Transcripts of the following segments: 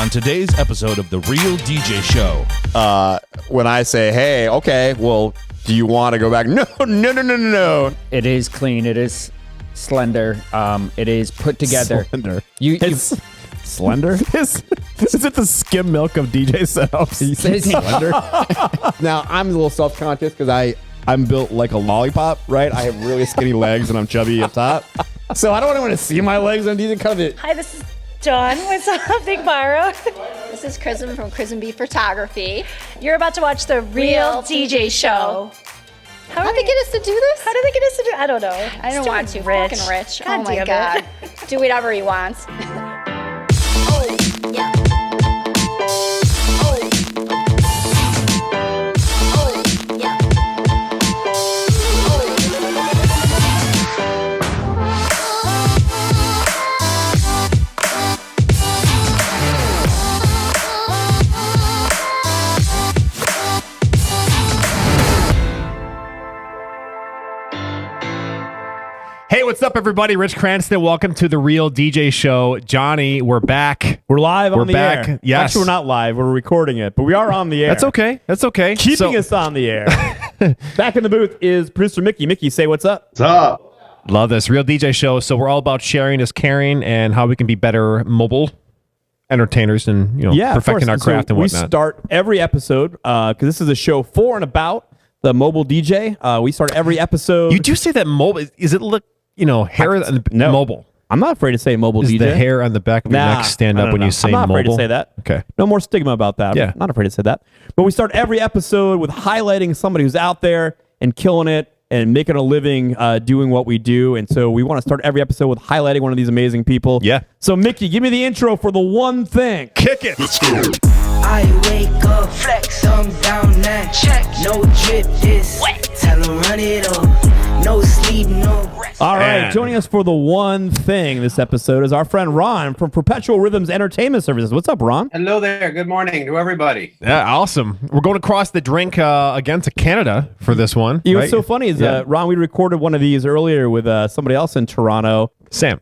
on today's episode of The Real DJ Show. When I say, hey, okay, well, do you want to go back? No. It is clean. It is slender. It is put together. Slender. It's slender? Is it the skim milk of DJ setups? You say slender? Now, I'm a little self-conscious because I'm built like a lollipop, right? I have really skinny legs and I'm chubby up top. So I don't want to see my legs. I'm using kind of it. Hi, this is Dawn with Big Myro. This is Chrism from Chrism B Photography. You're about to watch The Real DJ Show. How'd they get us to do this? How did they get us to do? I don't know. I don't want to. Rich. Fucking rich. God Oh my damn God. it. Do whatever he wants. Oh, yeah. Oh. Oh, yeah. Hey, what's up, everybody? Rich Cranston. Welcome to The Real DJ Show. Johnny, we're back. We're live on the back. air. Yes. Actually, we're not live. We're recording it, but we are on the air. That's okay. That's okay. Keeping us on the air. Back in the booth is producer Mickey. Mickey, say what's up. What's up? Love this. Real DJ Show. So we're all about sharing is caring and how we can be better mobile entertainers and perfecting our craft and whatnot. We start every episode, because this is a show for and about the mobile DJ. We start every episode. You do say that mobile. Is it look, hair on the No. mobile? I'm not afraid to say mobile Does DJ. the hair on the back of your neck stand up when you say I'm not mobile? afraid to say that. Okay. No more stigma about that. Yeah. I'm not afraid to say that. But we start every episode with highlighting somebody who's out there and killing it and making a living doing what we do. And so we want to start every episode with highlighting one of these amazing people. Yeah. So, Mickey, give me the intro for the one thing. Kick it. Let's go. I wake up, flex, thumb down, that check. No drip, this wet. Tell him run it up. No sleep, no rest. All right, Man. joining us for the one thing this episode is our friend Ron from Perpetual Rhythms Entertainment Services. What's up, Ron? Hello there. Good morning to everybody. Yeah, awesome. We're going across the drink again to Canada for this one. You know, right? what's so funny is, Yeah. Ron, we recorded one of these earlier with somebody else in Toronto. Sam.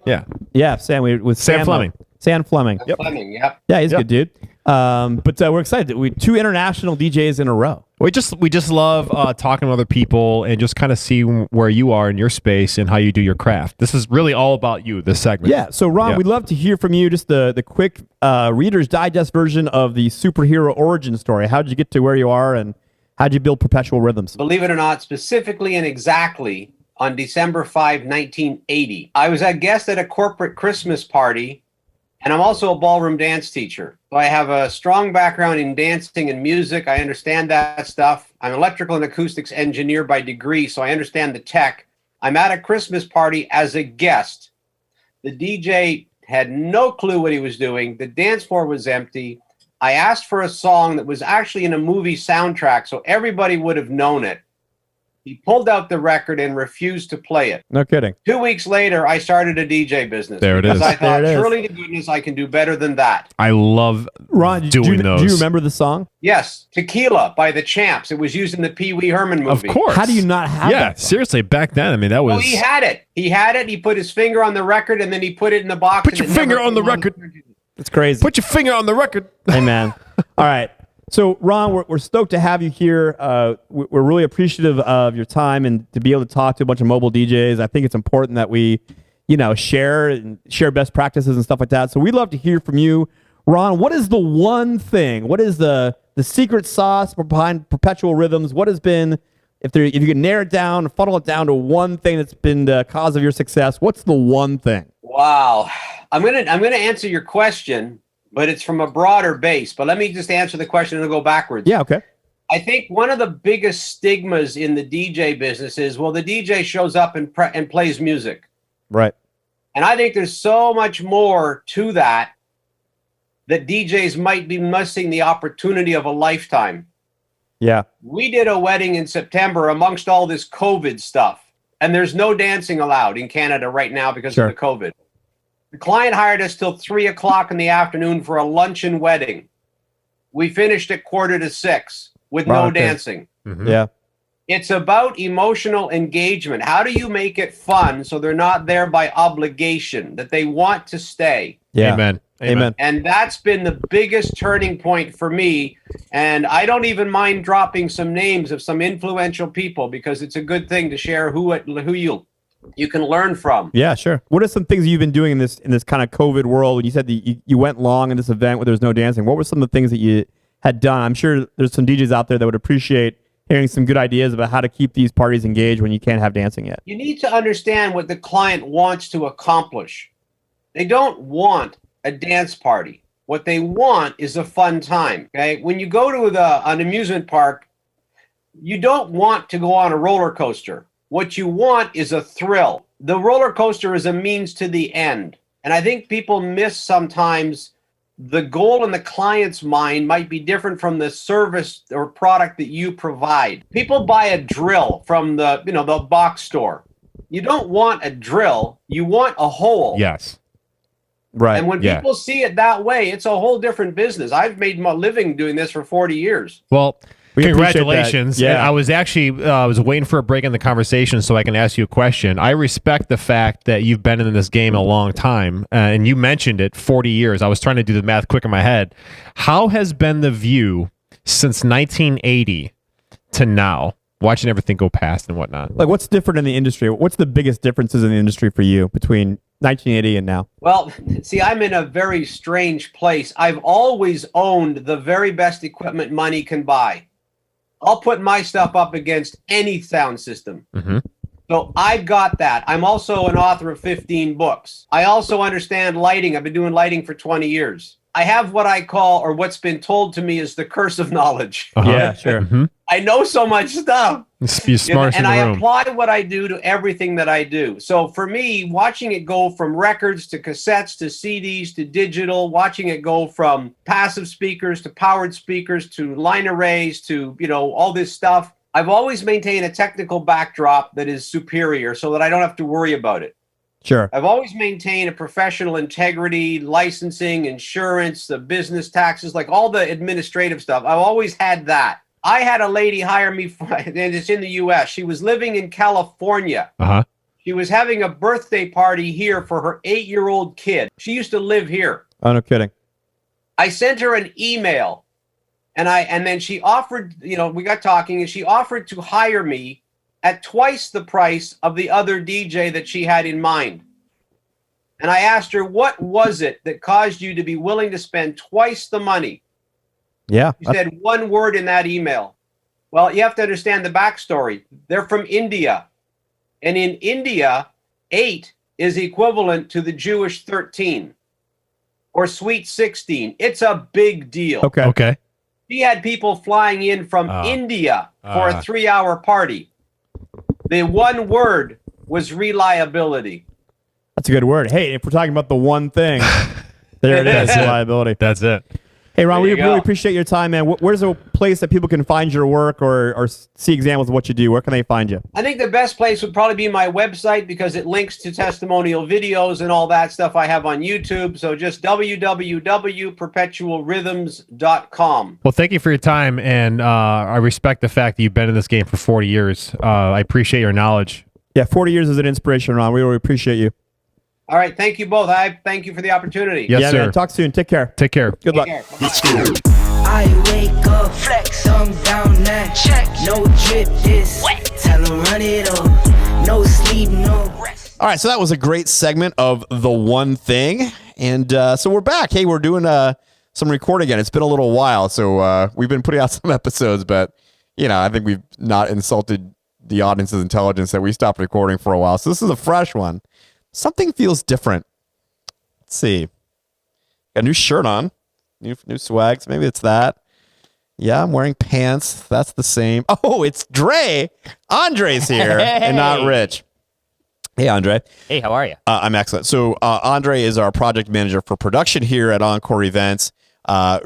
Yeah, Sam. With Sam Fleming. Sam Fleming. Fleming, yep. Yeah, he's a Yep. good dude. But we're excited. We 2 international DJs in a row. We just love talking to other people and just kind of see where you are in your space and how you do your craft. This is really all about you, this segment. Yeah. So, Ron, Yeah. we'd love to hear from you. Just the quick Reader's Digest version of the superhero origin story. How'd you get to where you are, and how'd you build Perpetual Rhythms? Believe it or not, specifically and exactly on December 5, 1980, I was a guest at a corporate Christmas party, and I'm also a ballroom dance teacher. So I have a strong background in dancing and music. I understand that stuff. I'm an electrical and acoustics engineer by degree, so I understand the tech. I'm at a Christmas party as a guest. The DJ had no clue what he was doing. The dance floor was empty. I asked for a song that was actually in a movie soundtrack, so everybody would have known it. He pulled out the record and refused to play it. No kidding. 2 weeks later, I started a DJ business. There it because is. I thought, There it is. surely to goodness, I can do better than that. I love Ron, doing those. do you remember the song? Yes, Tequila by the Champs. It was used in the Pee Wee Herman movie. Of course. How do you not have Yeah, that song? seriously, back then, I mean, that was... Well, he had it. He had it. He put his finger on the record, and then he put it in the box. Put and your it never finger on the came record. It's crazy. Put your finger on the record. Hey, man. All right. So, Ron, we're stoked to have you here. We're really appreciative of your time and to be able to talk to a bunch of mobile DJs. I think it's important that we, share best practices and stuff like that. So we'd love to hear from you. Ron, what is the one thing? What is the secret sauce behind Perpetual Rhythms? What has been, if you could narrow it down, funnel it down to one thing that's been the cause of your success, what's the one thing? Wow. I'm gonna answer your question, but it's from a broader base. But let me just answer the question and go backwards. Yeah, okay. I think one of the biggest stigmas in the DJ business is, well, the DJ shows up and plays music. Right. And I think there's so much more to that DJs might be missing the opportunity of a lifetime. Yeah. We did a wedding in September amongst all this COVID stuff, and there's no dancing allowed in Canada right now because of the COVID. The client hired us till 3:00 in the afternoon for a luncheon wedding. We finished at 5:45 with no dancing. Mm-hmm. Yeah. It's about emotional engagement. How do you make it fun so they're not there by obligation, that they want to stay? Yeah. Amen. Amen. And that's been the biggest turning point for me. And I don't even mind dropping some names of some influential people because it's a good thing to share who you can learn from. Yeah, sure. What are some things you've been doing in this kind of COVID world? When you said that you went long in this event where there's no dancing, what were some of the things that you had done? I'm sure there's some DJs out there that would appreciate hearing some good ideas about how to keep these parties engaged when you can't have dancing yet. You need to understand what the client wants to accomplish. They don't want a dance party. What they want is a fun time. Okay, when you go to an amusement park, you don't want to go on a roller coaster. What you want is a thrill. The roller coaster is a means to the end. And I think people miss sometimes the goal in the client's mind might be different from the service or product that you provide. People buy a drill from the box store. You don't want a drill. You want a hole. Yes. Right. And when people see it that way, it's a whole different business. I've made my living doing this for 40 years. Well, We appreciate congratulations. that. Yeah. And I was actually I was waiting for a break in the conversation so I can ask you a question. I respect the fact that you've been in this game a long time, and you mentioned it, 40 years. I was trying to do the math quick in my head. How has been the view since 1980 to now, watching everything go past and whatnot? Like, what's different in the industry? What's the biggest differences in the industry for you between 1980 and now? Well, see, I'm in a very strange place. I've always owned the very best equipment money can buy. I'll put my stuff up against any sound system. Mm-hmm. So I've got that. I'm also an author of 15 books. I also understand lighting. I've been doing lighting for 20 years. I have what I call, or what's been told to me, is the curse of knowledge. Yeah, sure. Mm-hmm. I know so much stuff. Be smart in And the I room. apply what I do to everything that I do. So for me, watching it go from records to cassettes to CDs to digital, watching it go from passive speakers to powered speakers to line arrays to, all this stuff, I've always maintained a technical backdrop that is superior so that I don't have to worry about it. Sure. I've always maintained a professional integrity, licensing, insurance, the business taxes, like all the administrative stuff. I've always had that. I had a lady hire me, and it's in the U.S. She was living in California. Uh-huh. She was having a birthday party here for her 8-year-old kid. She used to live here. Oh, no kidding. I sent her an email, and then she offered, we got talking, and she offered to hire me at twice the price of the other DJ that she had in mind. And I asked her, what was it that caused you to be willing to spend twice the money? Yeah. She said one word in that email. Well, you have to understand the backstory. They're from India. And in India, 8 is equivalent to the Jewish 13 or Sweet 16. It's a big deal. Okay. She had people flying in from India for a 3-hour party. The one word was reliability. That's a good word. Hey, if we're talking about the one thing, there it is, reliability. That's it. Hey, Ron, we There you really go. appreciate your time, man. Where's a place that people can find your work or see examples of what you do? Where can they find you? I think the best place would probably be my website because it links to testimonial videos and all that stuff I have on YouTube. So just www.perpetualrhythms.com. Well, thank you for your time, and I respect the fact that you've been in this game for 40 years. I appreciate your knowledge. Yeah, 40 years is an inspiration, Ron. We really appreciate you. All right. Thank you both. I thank you for the opportunity. Yes, yeah, sir. man. Talk soon. Take care. Take care. Good luck. Take care. Let's go. I wake up, flex, thumb down now. Check, no drip this. Tell 'em run it up. No sleep, no rest. All right, so that was a great segment of The One Thing. And so we're back. Hey, we're doing some recording again. It's been a little while, so we've been putting out some episodes, but, I think we've not insulted the audience's intelligence that we stopped recording for a while. So this is a fresh one. Something feels different. Let's see. Got a new shirt on. New swags. Maybe it's that. Yeah, I'm wearing pants. That's the same. Oh, it's Dre. Andre's here and not Rich. Hey, Andre. Hey, how are you? I'm excellent. So Andre is our project manager for production here at Encore Events.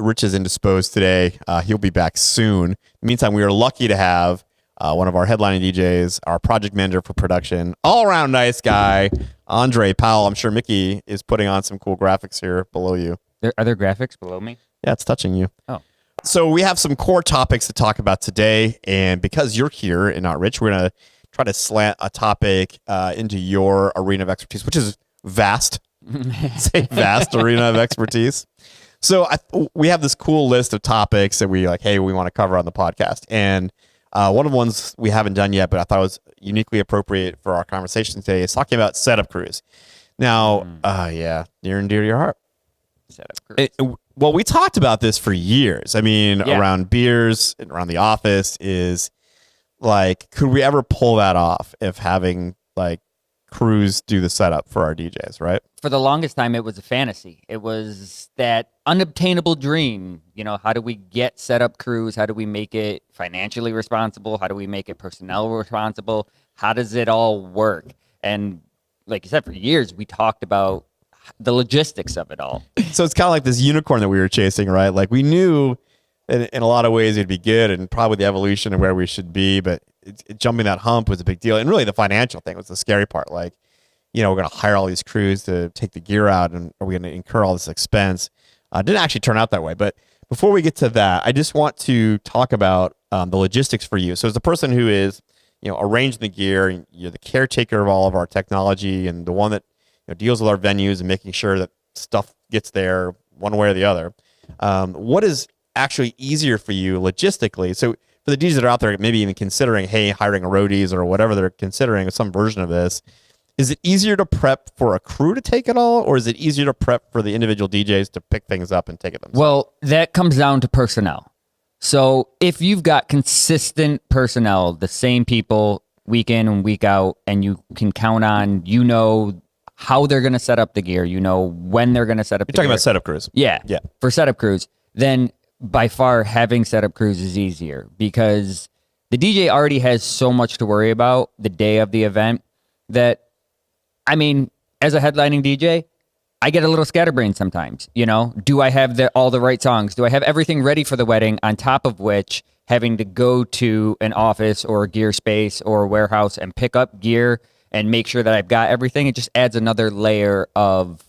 Rich is indisposed today. He'll be back soon. In the meantime, we are lucky to have one of our headlining DJs, our project manager for production, all-around nice guy, Andre Powell. I'm sure Mickey is putting on some cool graphics here below you. Are there graphics below me? Yeah, it's touching you. Oh. So we have some core topics to talk about today, and because you're here and not Rich, we're going to try to slant a topic into your arena of expertise, which is vast. It's a vast arena of expertise. So we have this cool list of topics that we like, hey, we want to cover on the podcast. And one of the ones we haven't done yet, but I thought was uniquely appropriate for our conversation today is talking about setup crews. Now, yeah, near and dear to your heart. Setup crews. Well, we talked about this for years. I mean, around beers and around the office is like, could we ever pull that off if having like crews do the setup for our DJs, right? For the longest time, it was a fantasy. It was that unobtainable dream. You know, how do we get setup crews? How do we make it financially responsible? How do we make it personnel responsible? How does it all work? And like you said, for years, we talked about the logistics of it all. So it's kind of like this unicorn that we were chasing, right? Like we knew in a lot of ways it'd be good and probably the evolution of where we should be, but jumping that hump was a big deal. And really the financial thing was the scary part. Like, you know, we're going to hire all these crews to take the gear out and are we going to incur all this expense? Didn't actually turn out that way. But before we get to that, I just want to talk about the logistics for you. So as a person who is, you know, arranging the gear, and you're the caretaker of all of our technology and the one that deals with our venues and making sure that stuff gets there one way or the other. What is actually easier for you logistically? So for the DJs that are out there, maybe even considering, hey, hiring a roadies or whatever they're considering, some version of this, is it easier to prep for a crew to take it all, or is it easier to prep for the individual DJs to pick things up and take it themselves? Well, that comes down to personnel. So if you've got consistent personnel, the same people week in and week out, and you can count on, how they're going to set up the gear, when they're going to set up the gear. You're talking about setup crews. Yeah. For setup crews, then by far having setup crews is easier because the DJ already has so much to worry about the day of the event that, I mean, as a headlining DJ, I get a little scatterbrained sometimes. Do I have all the right songs? Do I have everything ready for the wedding? On top of which, having to go to an office or a gear space or a warehouse and pick up gear and make sure that I've got everything, it just adds another layer of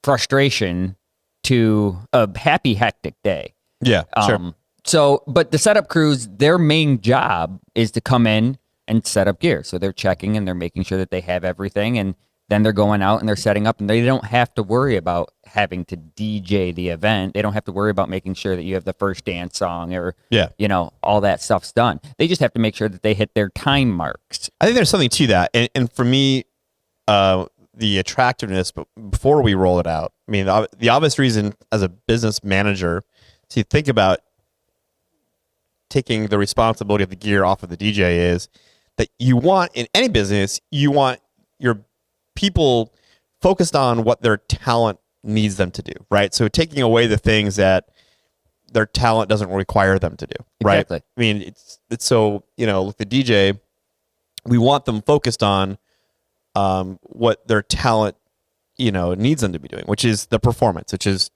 frustration to a happy, hectic day. Yeah, sure. So, but the setup crews, their main job is to come in and set up gear. So they're checking and they're making sure that they have everything, and then they're going out and they're setting up, and they don't have to worry about having to DJ the event. They don't have to worry about making sure that you have the first dance song or, all that stuff's done. They just have to make sure that they hit their time marks. I think there's something to that. And for me, the attractiveness, but before we roll it out, I mean, the obvious reason as a business manager to think about taking the responsibility of the gear off of the DJ is that you want, in any business, you want your people focused on what their talent needs them to do, right? So taking away the things that their talent doesn't require them to do, right? Exactly. I mean, it's so, with the DJ, we want them focused on what their talent, needs them to be doing, which is the performance, which is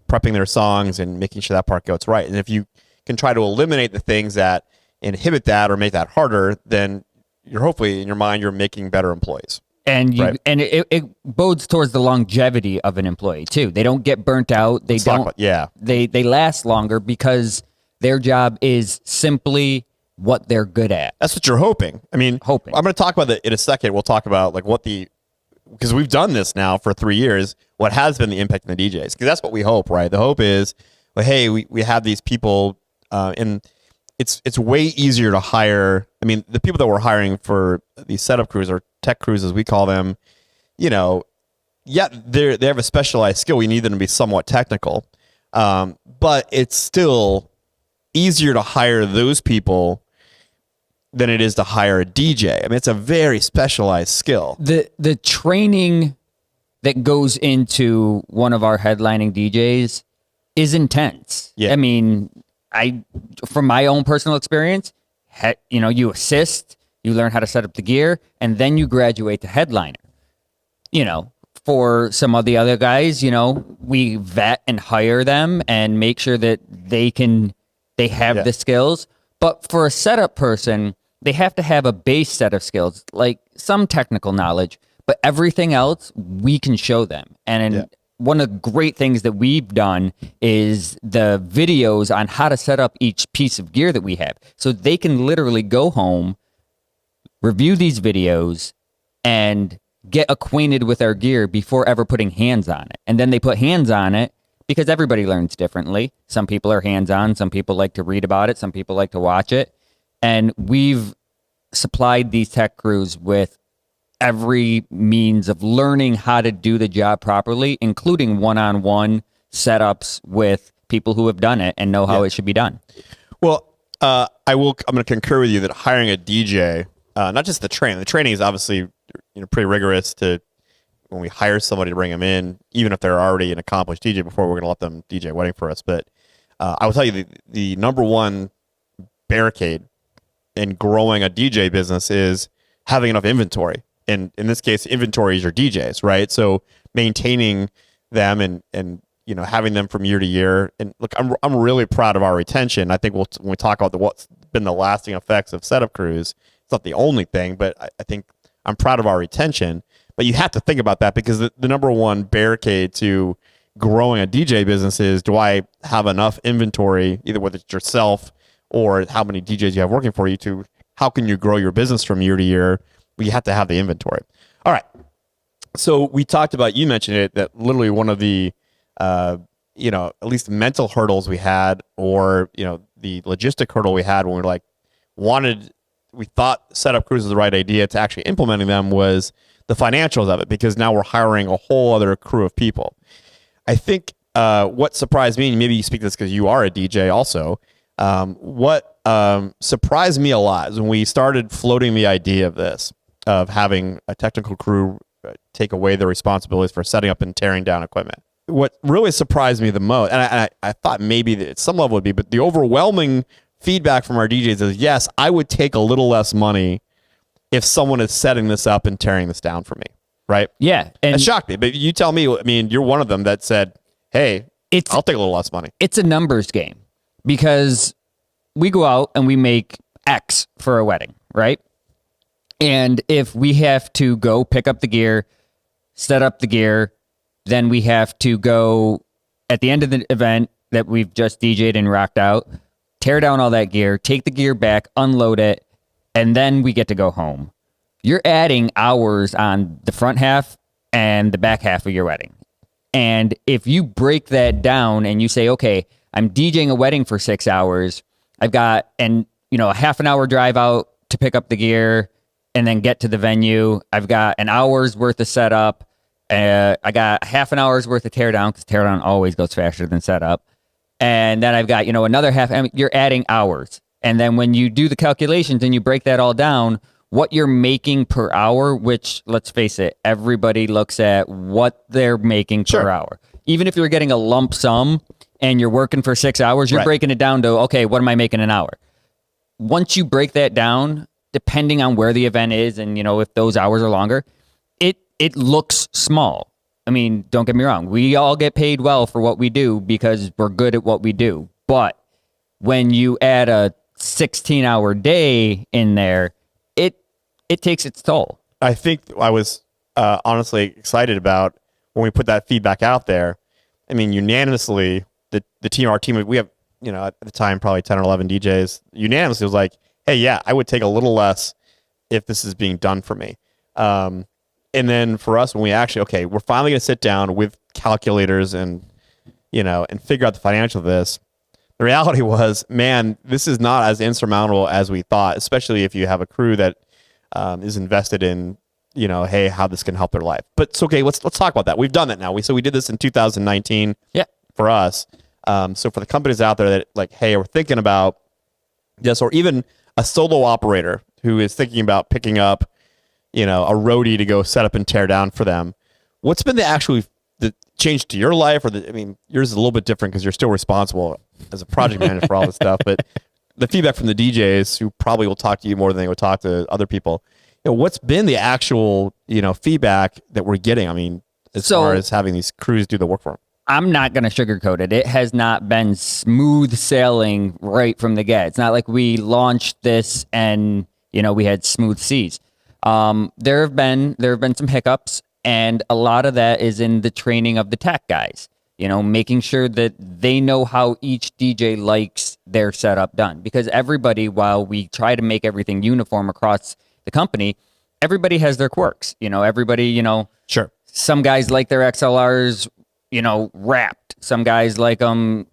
prepping their songs and making sure that part goes right. And if you can try to eliminate the things that inhibit that or make that harder, then you're hopefully in your mind, you're making better employees. And it bodes towards the longevity of an employee too. They don't get burnt out. They They last longer because their job is simply what they're good at. That's what you're hoping. I mean, I'm going to talk about that in a second. We'll talk about like because we've done this now for 3 years, what has been the impact on the DJs? Because that's what we hope, right? The hope is, well, hey, we have these people, and it's way easier to hire. I mean, the people that we're hiring for these setup crews or tech crews, as we call them, they have a specialized skill. We need them to be somewhat technical, but it's still easier to hire those people than it is to hire a DJ. I mean, it's a very specialized skill. The training that goes into one of our headlining DJs is intense. Yeah. I mean, from my own personal experience, you assist, you learn how to set up the gear, and then you graduate to headliner. For some of the other guys, we vet and hire them and make sure that they have the skills. But for a setup person, they have to have a base set of skills, like some technical knowledge, but everything else we can show them. And one of the great things that we've done is the videos on how to set up each piece of gear that we have. So they can literally go home, review these videos, and get acquainted with our gear before ever putting hands on it. And then they put hands on it because everybody learns differently. Some people are hands-on. Some people like to read about it. Some people like to watch it. And we've supplied these tech crews with every means of learning how to do the job properly, including one-on-one setups with people who have done it and know how it should be done. Well, I'm going to concur with you that hiring a DJ, not just the training is obviously pretty rigorous. To when we hire somebody to bring them in, even if they're already an accomplished DJ before, we're going to let them DJ a wedding for us. But I will tell you the number one barricade in growing a DJ business is having enough inventory. And in this case, inventory is your DJs, right? So maintaining them and having them from year to year. And look, I'm really proud of our retention. I think when we talk about what's been the lasting effects of setup crews, it's not the only thing, but I think I'm proud of our retention. But you have to think about that, because the number one barricade to growing a DJ business is, do I have enough inventory, either whether it's yourself or how many DJs you have working for you, to how can you grow your business from year to year? Well, you have to have the inventory. All right. So we talked about, you mentioned it, that literally one of the, at least mental hurdles we had, or, the logistic hurdle we had when we thought setup crews was the right idea, to actually implementing them was the financials of it, because now we're hiring a whole other crew of people. I think what surprised me, and maybe you speak to this because you are a DJ also, what surprised me a lot is when we started floating the idea of this, of having a technical crew take away their responsibilities for setting up and tearing down equipment. What really surprised me the most, and I thought maybe that at some level would be, but the overwhelming feedback from our DJs is, yes, I would take a little less money if someone is setting this up and tearing this down for me, right? Yeah. And it shocked me, but you tell me, you're one of them that said, hey, I'll take a little less money. It's a numbers game, because we go out and we make X for a wedding, right? And if we have to go pick up the gear, set up the gear, then we have to go at the end of the event that we've just DJ'd and rocked out, tear down all that gear, take the gear back, unload it, and then we get to go home. You're adding hours on the front half and the back half of your wedding. And if you break that down and you say, okay, I'm DJing a wedding for 6 hours, I've got a half an hour drive out to pick up the gear and then get to the venue. I've got an hour's worth of setup. I got half an hour's worth of teardown, because teardown always goes faster than setup. And then I've got, another half. You're adding hours. And then when you do the calculations and you break that all down, what you're making per hour, which, let's face it, everybody looks at what they're making per hour. Even if you're getting a lump sum and you're working for 6 hours, you're breaking it down to, okay, what am I making an hour? Once you break that down, depending on where the event is and, if those hours are longer, it looks small. Don't get me wrong. We all get paid well for what we do because we're good at what we do. But when you add a 16-hour day in there, it takes its toll. I think I was honestly excited about when we put that feedback out there. Unanimously, our team, we have, at the time, probably 10 or 11 DJs, unanimously was like, hey, yeah, I would take a little less if this is being done for me. And then for us, when we actually, we're finally going to sit down with calculators and figure out the financial of this. The reality was, man, this is not as insurmountable as we thought, especially if you have a crew that is invested in, hey, how this can help their life. But it's okay. Let's talk about that. We've done that now. We did this in 2019 for us. So for the companies out there that hey, we're thinking about this, or even a solo operator who is thinking about picking up, a roadie to go set up and tear down for them. What's been the change to your life? Or yours is a little bit different because you're still responsible as a project manager for all this stuff. But the feedback from the DJs, who probably will talk to you more than they would talk to other people, what's been the actual, feedback that we're getting? As far as having these crews do the work for them. I'm not going to sugarcoat it. It has not been smooth sailing right from the get. It's not like we launched this and, we had smooth seas. There have been some hiccups, and a lot of that is in the training of the tech guys, making sure that they know how each DJ likes their setup done. Because everybody, while we try to make everything uniform across the company, everybody has their quirks. Everybody, Sure. some guys like their XLRs, wrapped. Some guys like them,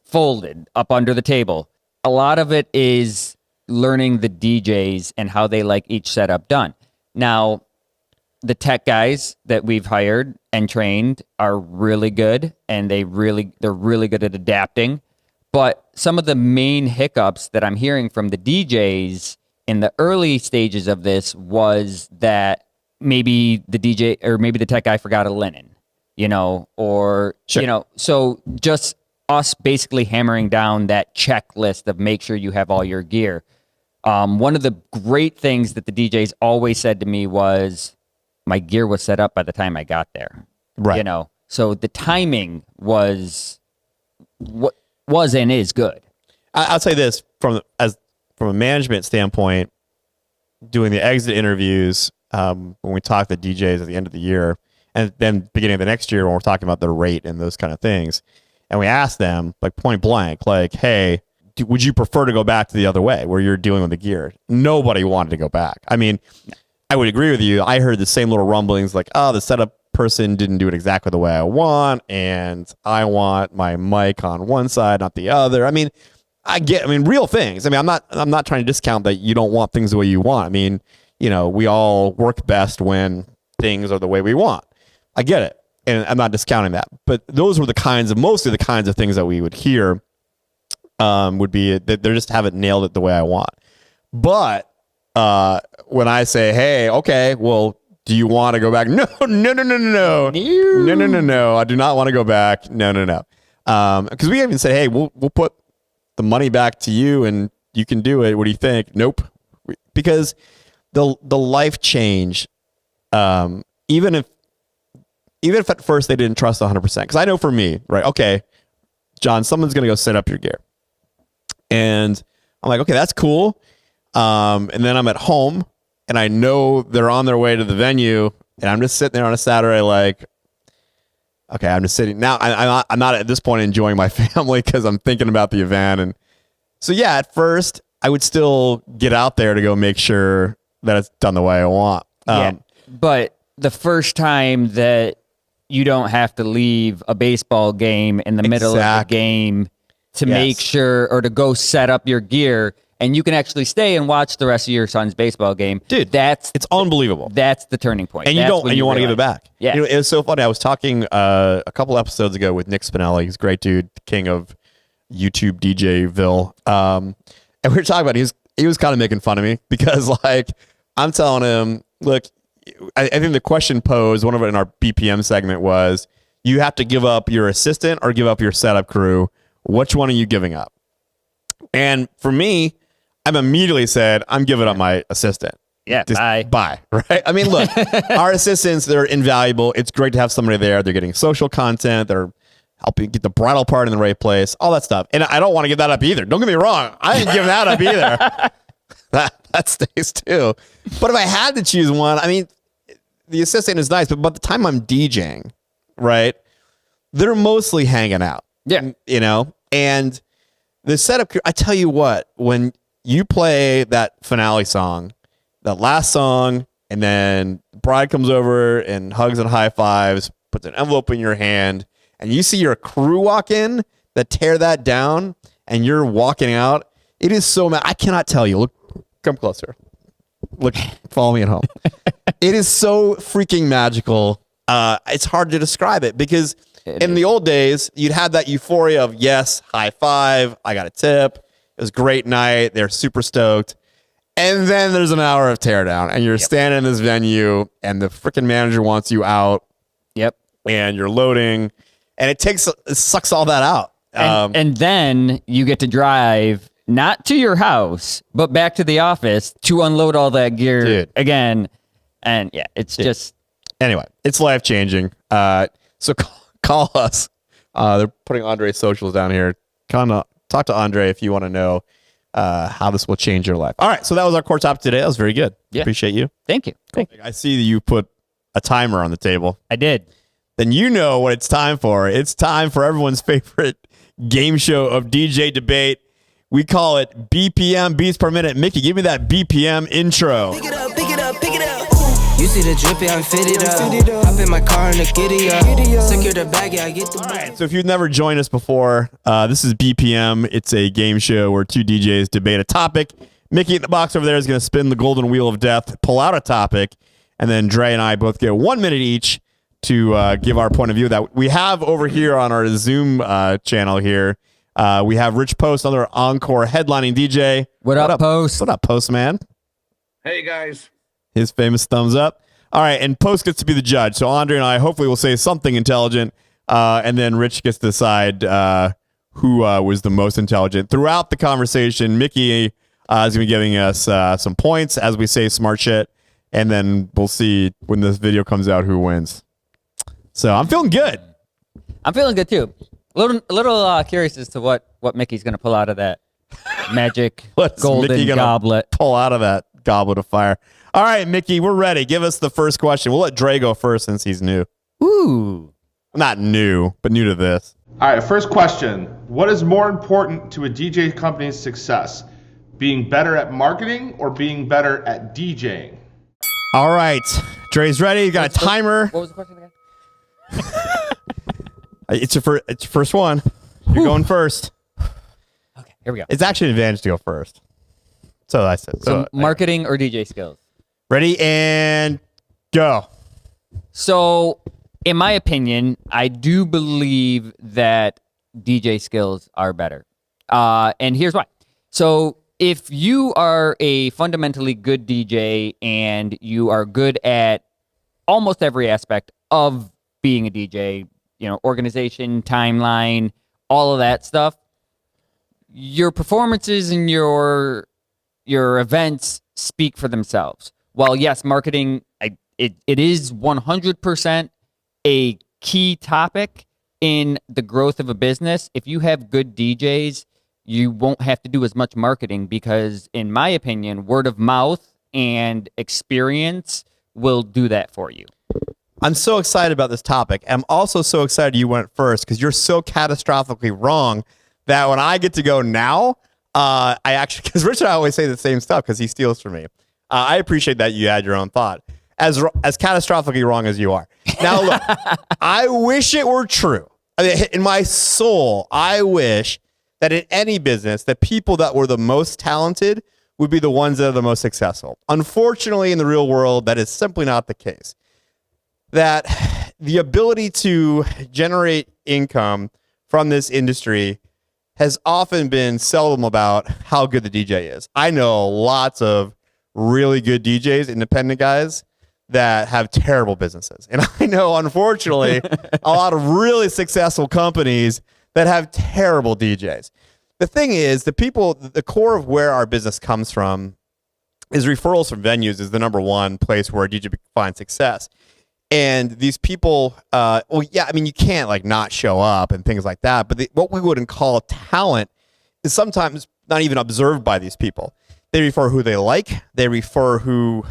folded up under the table. A lot of it is learning the DJs and how they like each setup done. Now, the tech guys that we've hired and trained are really good, and they're really good at adapting. But some of the main hiccups that I'm hearing from the DJs in the early stages of this was that maybe the DJ or maybe the tech guy forgot a linen, or Sure. So just us basically hammering down that checklist of make sure you have all your gear. One of the great things that the DJs always said to me was my gear was set up by the time I got there. Right. So the timing was and is good. I'll say this from a management standpoint, doing the exit interviews when we talk to DJs at the end of the year, and then beginning of the next year when we're talking about their rate and those kind of things, and we ask them like point blank, like, hey, would you prefer to go back to the other way where you're dealing with the gear? Nobody wanted to go back. I mean, I would agree with you. I heard the same little rumblings like, oh, the setup person didn't do it exactly the way I want, and I want my mic on one side, not the other. I mean, real things. I mean, I'm not trying to discount that you don't want things the way you want. I mean, we all work best when things are the way we want. I get it. And I'm not discounting that. But those were mostly the kinds of things that we would hear would be that they just haven't nailed it the way I want. But when I say, hey, okay, well, do you want to go back? No. I do not want to go back. No. Because we even say, hey, we'll put the money back to you and you can do it. What do you think? Nope. Because the life change, even if at first they didn't trust 100%, because I know for me, right? Okay, John, someone's going to go set up your gear. And I'm like, okay, that's cool. And then I'm at home and I know they're on their way to the venue and I'm just sitting there on a Saturday like, okay, I'm just sitting. Now I'm not at this point enjoying my family because I'm thinking about the event. And so, yeah, at first I would still get out there to go make sure that it's done the way I want. But the first time that you don't have to leave a baseball game in the middle of the game to make sure or to go set up your gear and you can actually stay and watch the rest of your son's baseball game. Dude, it's unbelievable. That's the turning point. And you want to give it back. Yeah. It was so funny. I was talking a couple episodes ago with Nick Spinelli. He's a great dude, king of YouTube DJville. And we were talking about he was kind of making fun of me because like I'm telling him, look, I think the question posed, one of it in our BPM segment was, you have to give up your assistant or give up your setup crew. Which one are you giving up? And for me, I've immediately said, I'm giving up my assistant. Yeah, bye. Right? I mean, look, our assistants, they're invaluable. It's great to have somebody there. They're getting social content. They're helping get the bridal part in the right place, all that stuff. And I don't want to give that up either. Don't get me wrong. I didn't give that up either. That stays too. But if I had to choose one, I mean, the assistant is nice, but by the time I'm DJing, right, they're mostly hanging out. Yeah. And the setup, I tell you what, when you play that finale song, that last song, and then the bride comes over and hugs and high fives, puts an envelope in your hand, and you see your crew walk in that tear that down, and you're walking out, it is so I cannot tell you. Look, come closer. Look, follow me at home. It is so freaking magical. It's hard to describe it because in the old days, you'd have that euphoria of, yes, high five, I got a tip. It was a great night. They're super stoked. And then there's an hour of teardown and you're standing in this venue and the freaking manager wants you out. Yep. And you're loading and it sucks all that out. And then you get to drive not to your house, but back to the office to unload all that gear again. And yeah, it's just. Anyway, it's life changing. So call us. They're putting Andre's socials down here. Talk to Andre if you want to know how this will change your life. All right, so that was our core topic today. That was very good. Yeah. Appreciate you. Thank you. Cool. I see that you put a timer on the table. I did. Then you know what it's time for. It's time for everyone's favorite game show of DJ debate. We call it BPM, beats per minute. Mickey, give me that BPM intro. Pick it up, pick it up. up, pick it up. You see the drippy, I'm fitted up. Hop in my car and the giddy up. Secure the bag, yeah, I get the bag. So if you've never joined us before, this is BPM. It's a game show where two DJs debate a topic. Mickey in the box over there is going to spin the golden wheel of death, pull out a topic, and then Dre and I both get 1 minute each to give our point of view. That we have over here on our Zoom channel here. We have Rich Post, another Encore headlining DJ. What up, Post? What up, Post man? Hey, guys. His famous thumbs up. All right, and Post gets to be the judge. So Andre and I hopefully will say something intelligent, and then Rich gets to decide who was the most intelligent. Throughout the conversation, Mickey is going to be giving us some points as we say smart shit, and then we'll see when this video comes out who wins. So I'm feeling good. I'm feeling good too. A little curious as to what Mickey's going to pull out of that magic golden Mickey gonna goblet. pull out of that goblet of fire. All right, Mickey, we're ready. Give us the first question. We'll let Dre go first since he's new. Ooh. Not new, but new to this. All right, first question. What is more important to a DJ company's success? Being better at marketing or being better at DJing? All right. Dre's ready. You got a timer. What was the question again? It's your first one. You're going first. Okay, here we go. It's actually an advantage to go first. So I said. So marketing or DJ skills? Ready and go. So, in my opinion, I do believe that DJ skills are better. And here's why. So, if you are a fundamentally good DJ and you are good at almost every aspect of being a DJ, organization, timeline, all of that stuff, your performances and your events speak for themselves. While yes, marketing, it is 100% a key topic in the growth of a business. If you have good DJs, you won't have to do as much marketing because, in my opinion, word of mouth and experience will do that for you. I'm so excited about this topic. I'm also so excited you went first because you're so catastrophically wrong that when I get to go now, because Rich and I always say the same stuff because he steals from me. I appreciate that you had your own thought. As catastrophically wrong as you are. Now, look, I wish it were true. I mean, in my soul, I wish that in any business, the people that were the most talented would be the ones that are the most successful. Unfortunately, in the real world, that is simply not the case. That the ability to generate income from this industry has often been seldom about how good the DJ is. I know lots of really good DJs, independent guys, that have terrible businesses. And I know, unfortunately, a lot of really successful companies that have terrible DJs. The thing is, the core of where our business comes from is referrals from venues is the number one place where a DJ finds success. And these people, you can't not show up and things like that. But what we wouldn't call talent is sometimes not even observed by these people. They refer who they like. They refer who,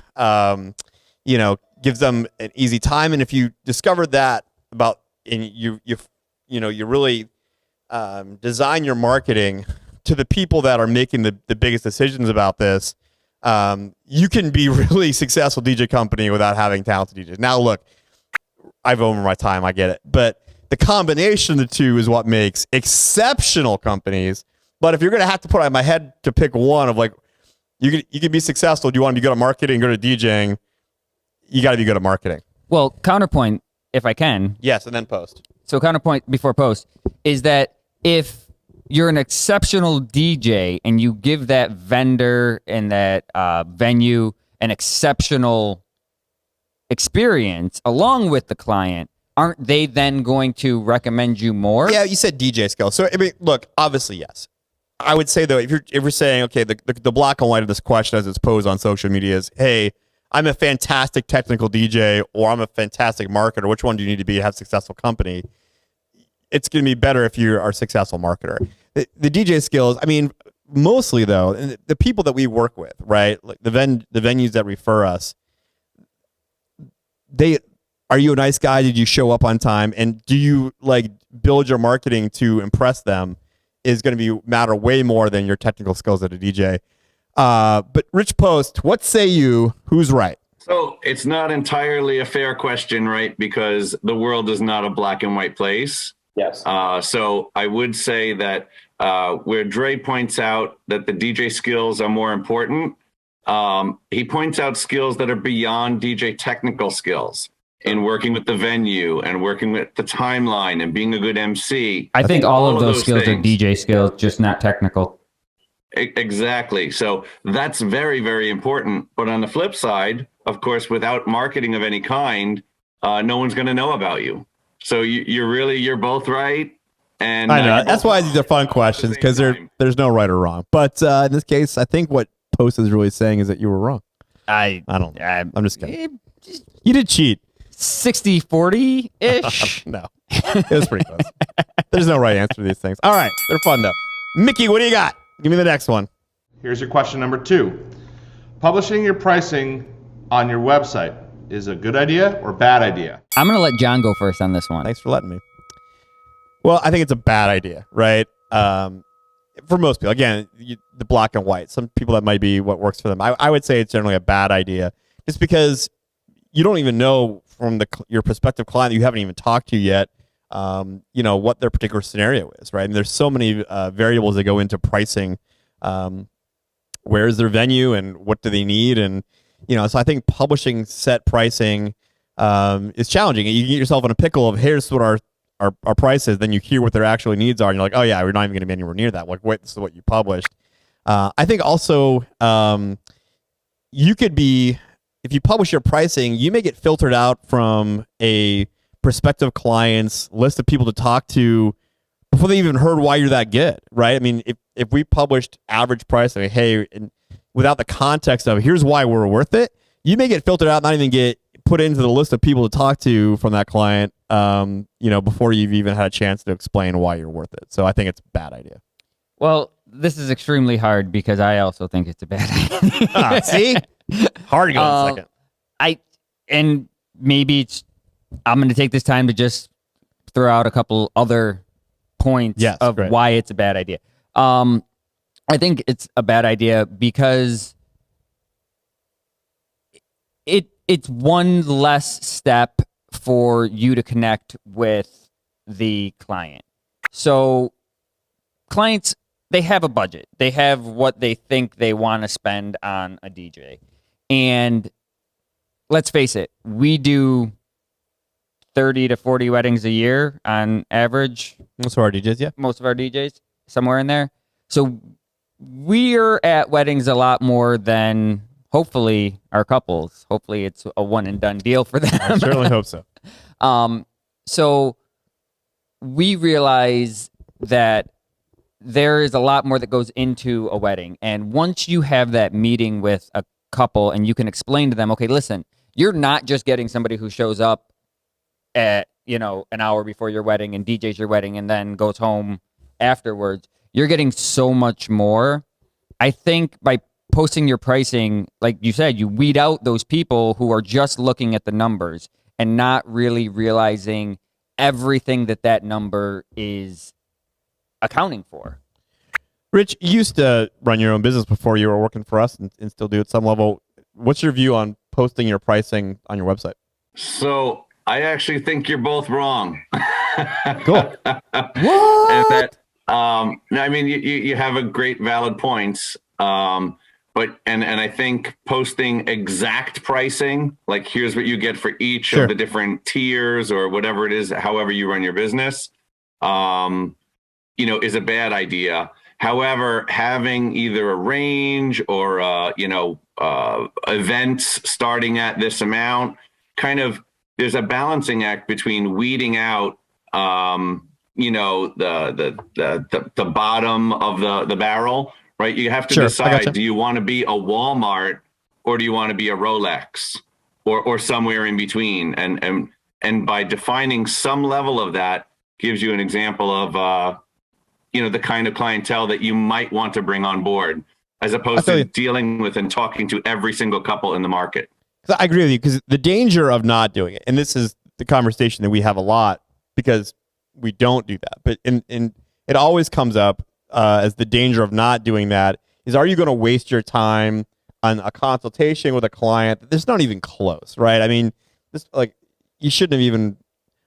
gives them an easy time. And if you discovered that about, and you really design your marketing to the people that are making the biggest decisions about this, you can be really successful DJ company without having talented DJs. Now, look, I've over my time. I get it. But the combination of the two is what makes exceptional companies. But if you're going to have to put on my head to pick one of you can be successful. Do you want to be good at marketing, good at DJing? You got to be good at marketing. Well, counterpoint, if I can. Yes, and then post. So counterpoint before post is that if you're an exceptional DJ and you give that vendor and that venue an exceptional experience along with the client, aren't they then going to recommend you more? Yeah, you said DJ skills. So, look, obviously, yes. I would say, though, if you're saying, okay, the black and white of this question as it's posed on social media is, hey, I'm a fantastic technical DJ or I'm a fantastic marketer. Which one do you need to be to have a successful company? It's going to be better if you are a successful marketer. The DJ skills, mostly, though, the people that we work with, right, like the venues that refer us, are you a nice guy? Did you show up on time? And do you build your marketing to impress them? Is going to matter way more than your technical skills as a DJ. But Rich Post, what say you? Who's right? So it's not entirely a fair question, right? Because the world is not a black and white place. Yes. So I would say that where Dre points out that the DJ skills are more important, he points out skills that are beyond DJ technical skills in working with the venue and working with the timeline and being a good MC. I think all of those skills things. are DJ skills, just not technical. Exactly. So that's very, very important. But on the flip side, of course, without marketing of any kind, no one's going to know about you. So you're both right. And I know that's why these are fun questions, because there's no right or wrong. But in this case, I think what Post is really saying is that you were wrong. I don't. I'm just kidding. You did cheat. 60-40-ish. No, it was pretty close. There's no right answer to these things. All right, they're fun though. Mickey, what do you got? Give me the next one. Here's your question number 2. Publishing your pricing on your website is a good idea or bad idea? I'm going to let John go first on this one. Thanks for letting me. Well, I think it's a bad idea, right? For most people, again, the black and white. Some people that might be what works for them. I would say it's generally a bad idea, just because you don't even know from your prospective client that you haven't even talked to yet, what their particular scenario is, right? And there's so many variables that go into pricing. Where is their venue and what do they need? And, so I think publishing set pricing is challenging. You get yourself in a pickle of, here's what our price is, then you hear what their actual needs are, and you're like, oh yeah, we're not even going to be anywhere near that. Like, wait, this is what you published. I think also you could be, if you publish your pricing, you may get filtered out from a prospective client's list of people to talk to before they even heard why you're that good, right? I mean, if we published average price, like, hey, and without the context of here's why we're worth it, you may get filtered out, not even get put into the list of people to talk to from that client, before you've even had a chance to explain why you're worth it. So I think it's a bad idea. Well, this is extremely hard because I also think it's a bad idea. See? Hard to go in a second. And maybe I'm going to take this time to just throw out a couple other points of why it's a bad idea. I think it's a bad idea because it's one less step for you to connect with the client. So clients, they have a budget. They have what they think they want to spend on a DJ. And let's face it, we do 30 to 40 weddings a year on average. Most of our DJs, yeah. Most of our DJs, somewhere in there. So we're at weddings a lot more than, hopefully, our couples. Hopefully it's a one and done deal for them. I certainly hope so. So we realize that there is a lot more that goes into a wedding. And once you have that meeting with a couple and you can explain to them, okay, listen, you're not just getting somebody who shows up at, an hour before your wedding and DJs your wedding and then goes home afterwards. You're getting so much more. I think by posting your pricing, like you said, you weed out those people who are just looking at the numbers and not really realizing everything that number is accounting for. Rich, you used to run your own business before you were working for us and still do at some level. What's your view on posting your pricing on your website? So I actually think you're both wrong. Cool. What? You have a great valid points. But I think posting exact pricing, like here's what you get for each of the different tiers or whatever it is, however you run your business, is a bad idea. However, having either a range or events starting at this amount, kind of there's a balancing act between weeding out the bottom of the barrel. Right, you have to decide: do you want to be a Walmart or do you want to be a Rolex, or somewhere in between? And by defining some level of that, gives you an example of the kind of clientele that you might want to bring on board, as opposed to dealing with and talking to every single couple in the market. I agree with you, because the danger of not doing it, and this is the conversation that we have a lot because we don't do that, but it always comes up. As the danger of not doing that is, are you going to waste your time on a consultation with a client, that's not even close, right? I mean, this like you shouldn't have even.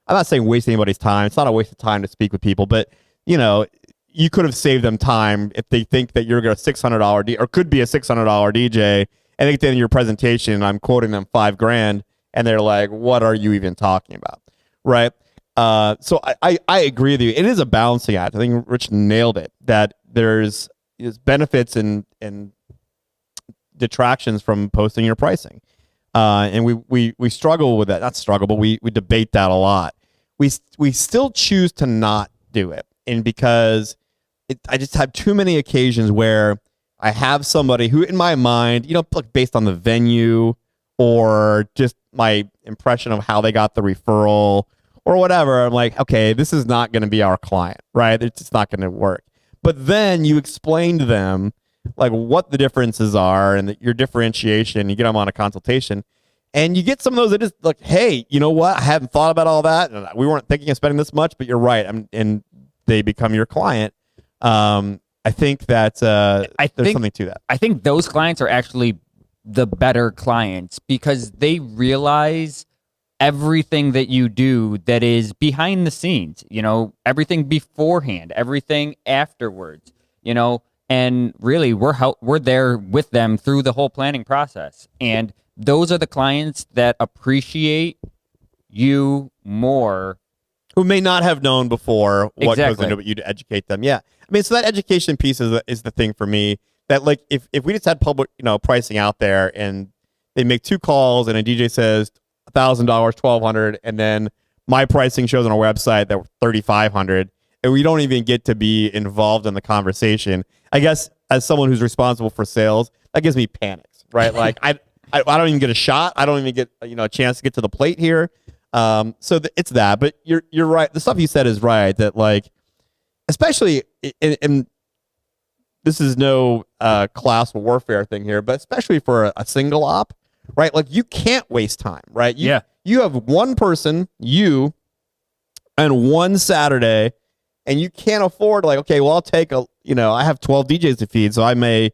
I'm not saying waste anybody's time. It's not a waste of time to speak with people, but you know, you could have saved them time if they think that you're going to $600 or could be a $600 DJ, and at the end of your presentation, I'm quoting them $5,000, and they're like, "What are you even talking about?" Right? So I agree with you. It is a balancing act. I think Rich nailed it. That there's benefits and detractions from posting your pricing, and we struggle with that. Not struggle, but we debate that a lot. We still choose to not do it, and because I just have too many occasions where I have somebody who, in my mind, you know, like based on the venue or just my impression of how they got the referral or whatever, I'm like, okay, this is not going to be our client, right? It's just not going to work. But then you explain to them like what the differences are and your differentiation. You get them on a consultation, and you get some of those that just like, hey, you know what? I hadn't thought about all that. And we weren't thinking of spending this much, but you're right. And they become your client. I think that there's something to that. I think those clients are actually the better clients because they realize everything that you do that is behind the scenes, you know, everything beforehand, everything afterwards, you know, and really we're there with them through the whole planning process. And those are the clients that appreciate you more. Who may not have known before what goes into it, you to educate them. Yeah. I mean, so that education piece is the thing for me that like, if we just had public, you know, pricing out there and they make 2 calls and a DJ says $1,000, $1,200, and then my pricing shows on our website that $3,500, and we don't even get to be involved in the conversation. I guess as someone who's responsible for sales, that gives me panics, right? Like I don't even get a shot. I don't even get, you know, a chance to get to the plate here. So it's that, but you're right. The stuff you said is right. That like, especially in this is no class warfare thing here, but especially for a single op, right? Like you can't waste time, right? You have one person, you, and one Saturday, and you can't afford like, okay, well, I'll take I have 12 DJs to feed, so I may,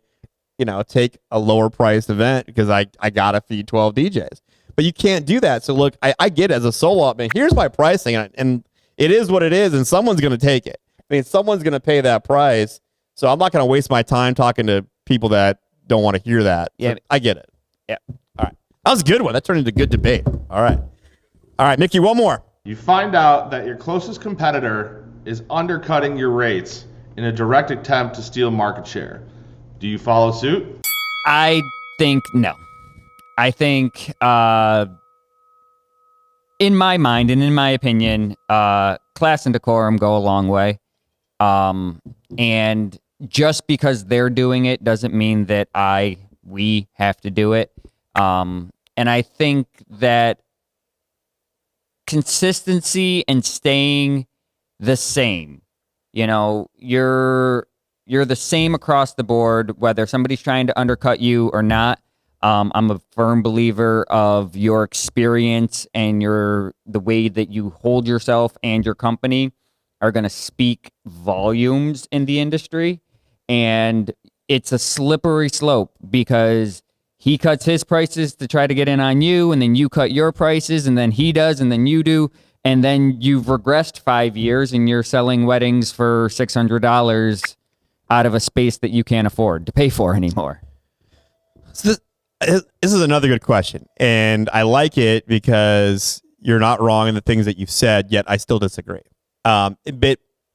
you know, take a lower priced event because I gotta feed 12 DJs. But you can't do that. So look, I get it as a solo op, man. Here's my pricing, and it is what it is, and someone's going to take it. I mean, someone's going to pay that price. So I'm not going to waste my time talking to people that don't want to hear that. Yeah, I get it. Yeah. All right. That was a good one. That turned into good debate. All right, Mickey, one more. You find out that your closest competitor is undercutting your rates in a direct attempt to steal market share. Do you follow suit? I think no. I think, in my mind and in my opinion, class and decorum go a long way. And just because they're doing it doesn't mean that we have to do it. And I think that consistency and staying the same, you know, you're the same across the board, whether somebody's trying to undercut you or not. I'm a firm believer of your experience and the way that you hold yourself and your company are going to speak volumes in the industry. And it's a slippery slope because he cuts his prices to try to get in on you, and then you cut your prices, and then he does, and then you do. And then you've regressed 5 years and you're selling weddings for $600 out of a space that you can't afford to pay for anymore. So this is another good question, and I like it because you're not wrong in the things that you've said, yet I still disagree. But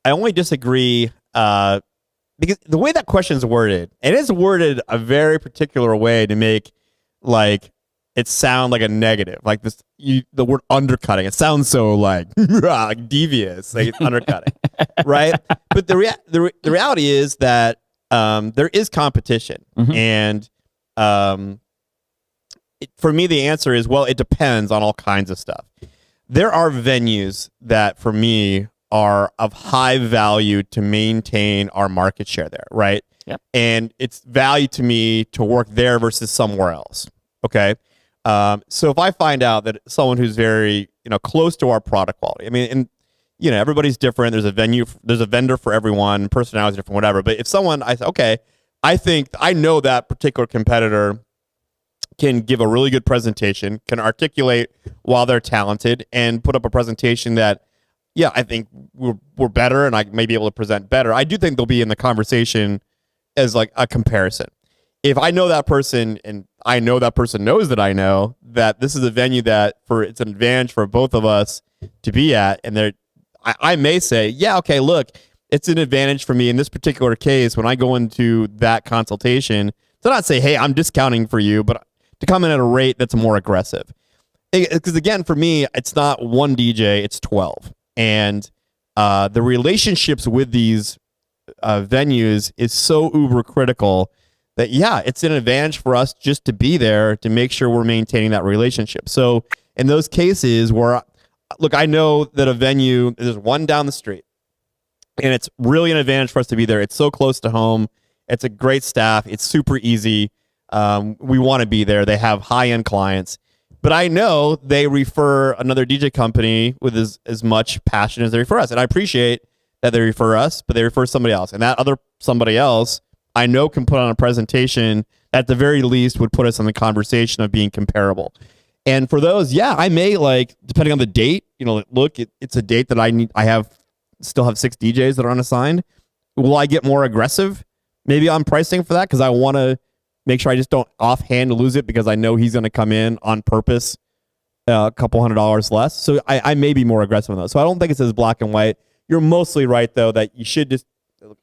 I only disagree because the way that question is worded, it is worded a very particular way to make like it sound like a negative, like the word undercutting. It sounds so like devious, like it's undercutting, right? But the reality is that there is competition, and for me, the answer is, well, it depends on all kinds of stuff. There are venues that, for me, are of high value to maintain our market share there, right? Yep. And it's value to me to work there versus somewhere else, okay? So if I find out that someone who's very, close to our product quality, I mean, and, everybody's different. There's a vendor for everyone, personality is different, whatever. But if I say, okay, I know that particular competitor can give a really good presentation, can articulate while they're talented, and put up a presentation that, yeah, I think we're better, and I may be able to present better. I do think they'll be in the conversation as like a comparison. If I know that person, and I know that person knows that I know that this is a venue that it's an advantage for both of us to be at, and I may say, yeah, okay, look, it's an advantage for me in this particular case when I go into that consultation to not say, hey, I'm discounting for you, but to come in at a rate that's more aggressive. Because again, for me, it's not one DJ, it's 12. And the relationships with these venues is so uber critical that, yeah, it's an advantage for us just to be there to make sure we're maintaining that relationship. So in those cases where, look, I know that a venue, there's one down the street, and it's really an advantage for us to be there. It's so close to home. It's a great staff. It's super easy. We want to be there. They have high-end clients. But I know they refer another DJ company with as much passion as they refer us. And I appreciate that they refer us, but they refer somebody else. And that other somebody else, I know, can put on a presentation at the very least would put us in the conversation of being comparable. And for those, yeah, I may, like, depending on the date, look, it's a date that I still have 6 DJs that are unassigned. Will I get more aggressive maybe on pricing for that? Because I want to make sure I just don't offhand lose it because I know he's going to come in on purpose a couple $100 less. So I may be more aggressive on those. So I don't think it's as black and white. You're mostly right, though, that you should just,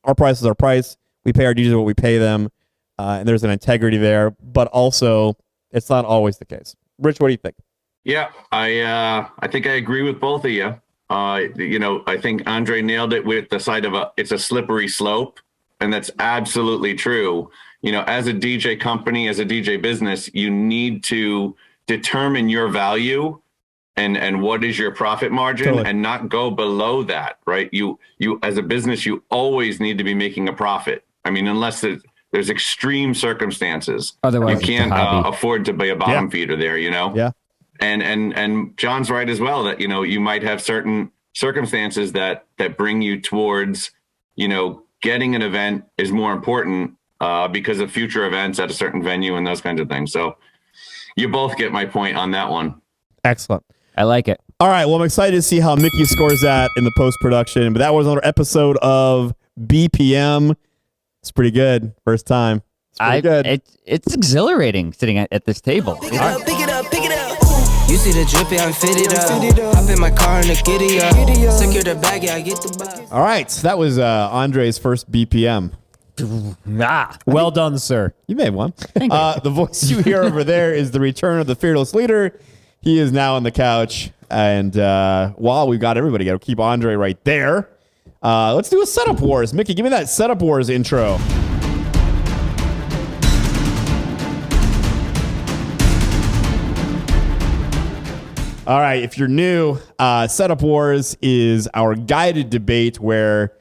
our price is our price. We pay our DJs what we pay them. And there's an integrity there. But also, it's not always the case. Rich, what do you think? Yeah, I think I agree with both of you. I think Andre nailed it with the side of it's a slippery slope. And that's absolutely true. As a DJ company, as a DJ business, you need to determine your value and what is your profit margin and not go below that, right? You as a business, you always need to be making a profit. I mean, unless there's extreme circumstances. Otherwise, you can't afford to be a bottom feeder there, Yeah. And John's right as well that, you might have certain circumstances that bring you towards, getting an event is more important because of future events at a certain venue and those kinds of things. So you both get my point on that one. Excellent. I like it. All right. Well, I'm excited to see how Mickey scores that in the post-production. But that was another episode of BPM. It's pretty good. First time. It's pretty good. It's exhilarating sitting at this table. Pick it up. You see the drippy, I'm fitted up. Hop in my car and the giddy up. Secure the bag, I get the bag. All right. So that was Andre's first BPM. Well done, sir. You made one. The voice you hear over there is the return of the fearless leader. He is now on the couch. And while we've got everybody, got to keep Andre right there. Let's do a setup wars. Mickey, give me that setup wars intro. All right, if you're new, Setup Wars is our guided debate where,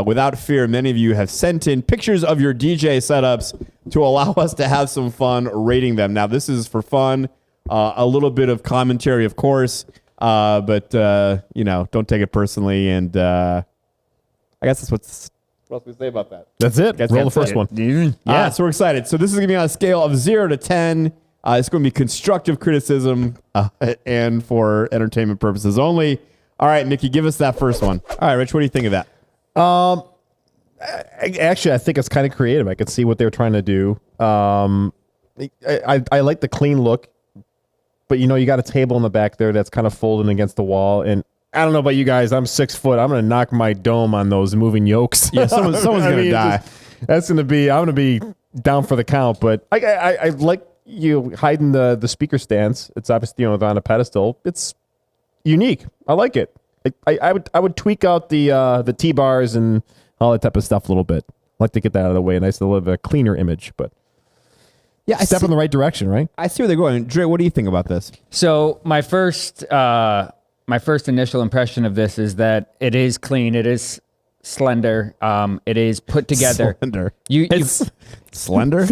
without fear, many of you have sent in pictures of your DJ setups to allow us to have some fun rating them. Now, this is for fun, a little bit of commentary, of course, but, don't take it personally. And I guess that's what else we say about that. That's it. Roll the first one. Yeah, so we're excited. So this is going to be on a scale of 0 to 10. It's going to be constructive criticism and for entertainment purposes only. All right, Mickey, give us that first one. All right, Rich, what do you think of that? Actually, I think it's kind of creative. I could see what they were trying to do. I like the clean look, but you got a table in the back there that's kind of folding against the wall. And I don't know about you guys. I'm 6 foot. I'm going to knock my dome on those moving yokes. Yeah, someone's going to die. I'm going to be down for the count. But I like you hiding the speaker stands. It's obviously on a pedestal. It's unique. I like it. I would tweak out the T-bars and all that type of stuff a little bit. I'd like to get that out of the way. Nice to live a cleaner image, but yeah, I step in the right direction, right? I see where they're going. Dre, what do you think about this? So my first initial impression of this is that it is clean. It is slender. It is put together. Slender. It's slender?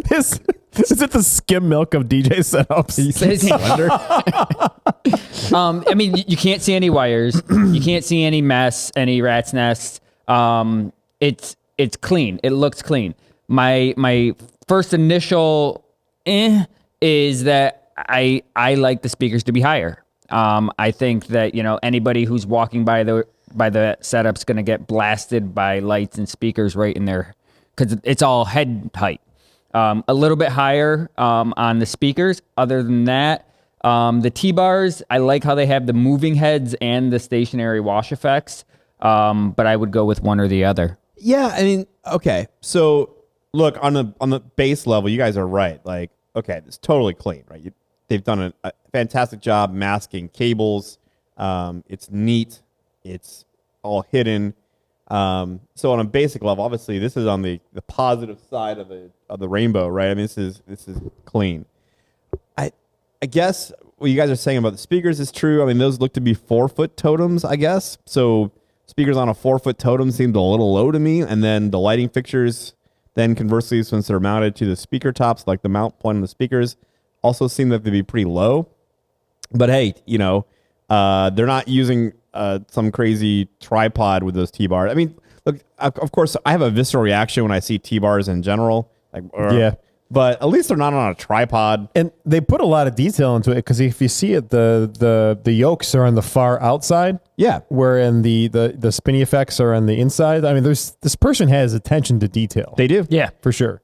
Is it the skim milk of DJ setups? Slender. I mean, you can't see any wires. You can't see any mess, any rat's nests. It's clean. It looks clean. My first initial is that I like the speakers to be higher. I think that, anybody who's walking by the setup's going to get blasted by lights and speakers right in there because it's all head height. A little bit higher on the speakers. Other than that, the T-bars, I like how they have the moving heads and the stationary wash effects, but I would go with one or the other. Yeah, I mean, okay. So, look, on the base level, you guys are right. Like, okay, it's totally clean, right? They've done a fantastic job masking cables. It's neat. It's all hidden. So on a basic level, obviously, this is on the positive side of the rainbow, right? I mean, this is clean. I guess what you guys are saying about the speakers is true. I mean, those look to be 4-foot totems, I guess. So speakers on a 4-foot totem seemed a little low to me. And then the lighting fixtures, then conversely, since they're mounted to the speaker tops, like the mount point on the speakers, also seem like they'd be pretty low. But hey, they're not using some crazy tripod with those T-bars. I mean, look, of course, I have a visceral reaction when I see T-bars in general. Like, yeah. But at least they're not on a tripod. And they put a lot of detail into it because if you see it, the yokes are on the far outside. Yeah. Wherein the spinny effects are on the inside. I mean, this person has attention to detail. They do. Yeah. For sure.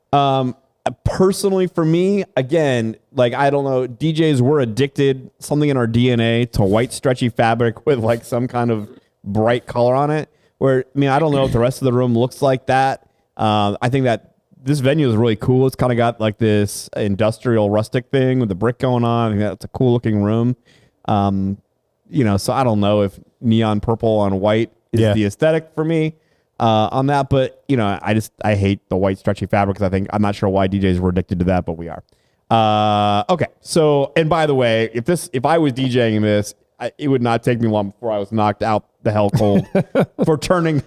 Personally, for me, again, like, I don't know, DJs were addicted, something in our DNA, to white stretchy fabric with like some kind of bright color on it. Where, I mean, I don't know if the rest of the room looks like that. I think that this venue is really cool. It's kind of got like this industrial rustic thing with the brick going on. I think that's a cool looking room. So I don't know if neon purple on white is the aesthetic for me on that. But, I hate the white stretchy fabric because I'm not sure why DJs were addicted to that, but we are. Okay. So, and by the way, if I was DJing this, it would not take me long before I was knocked out the hell cold for turning.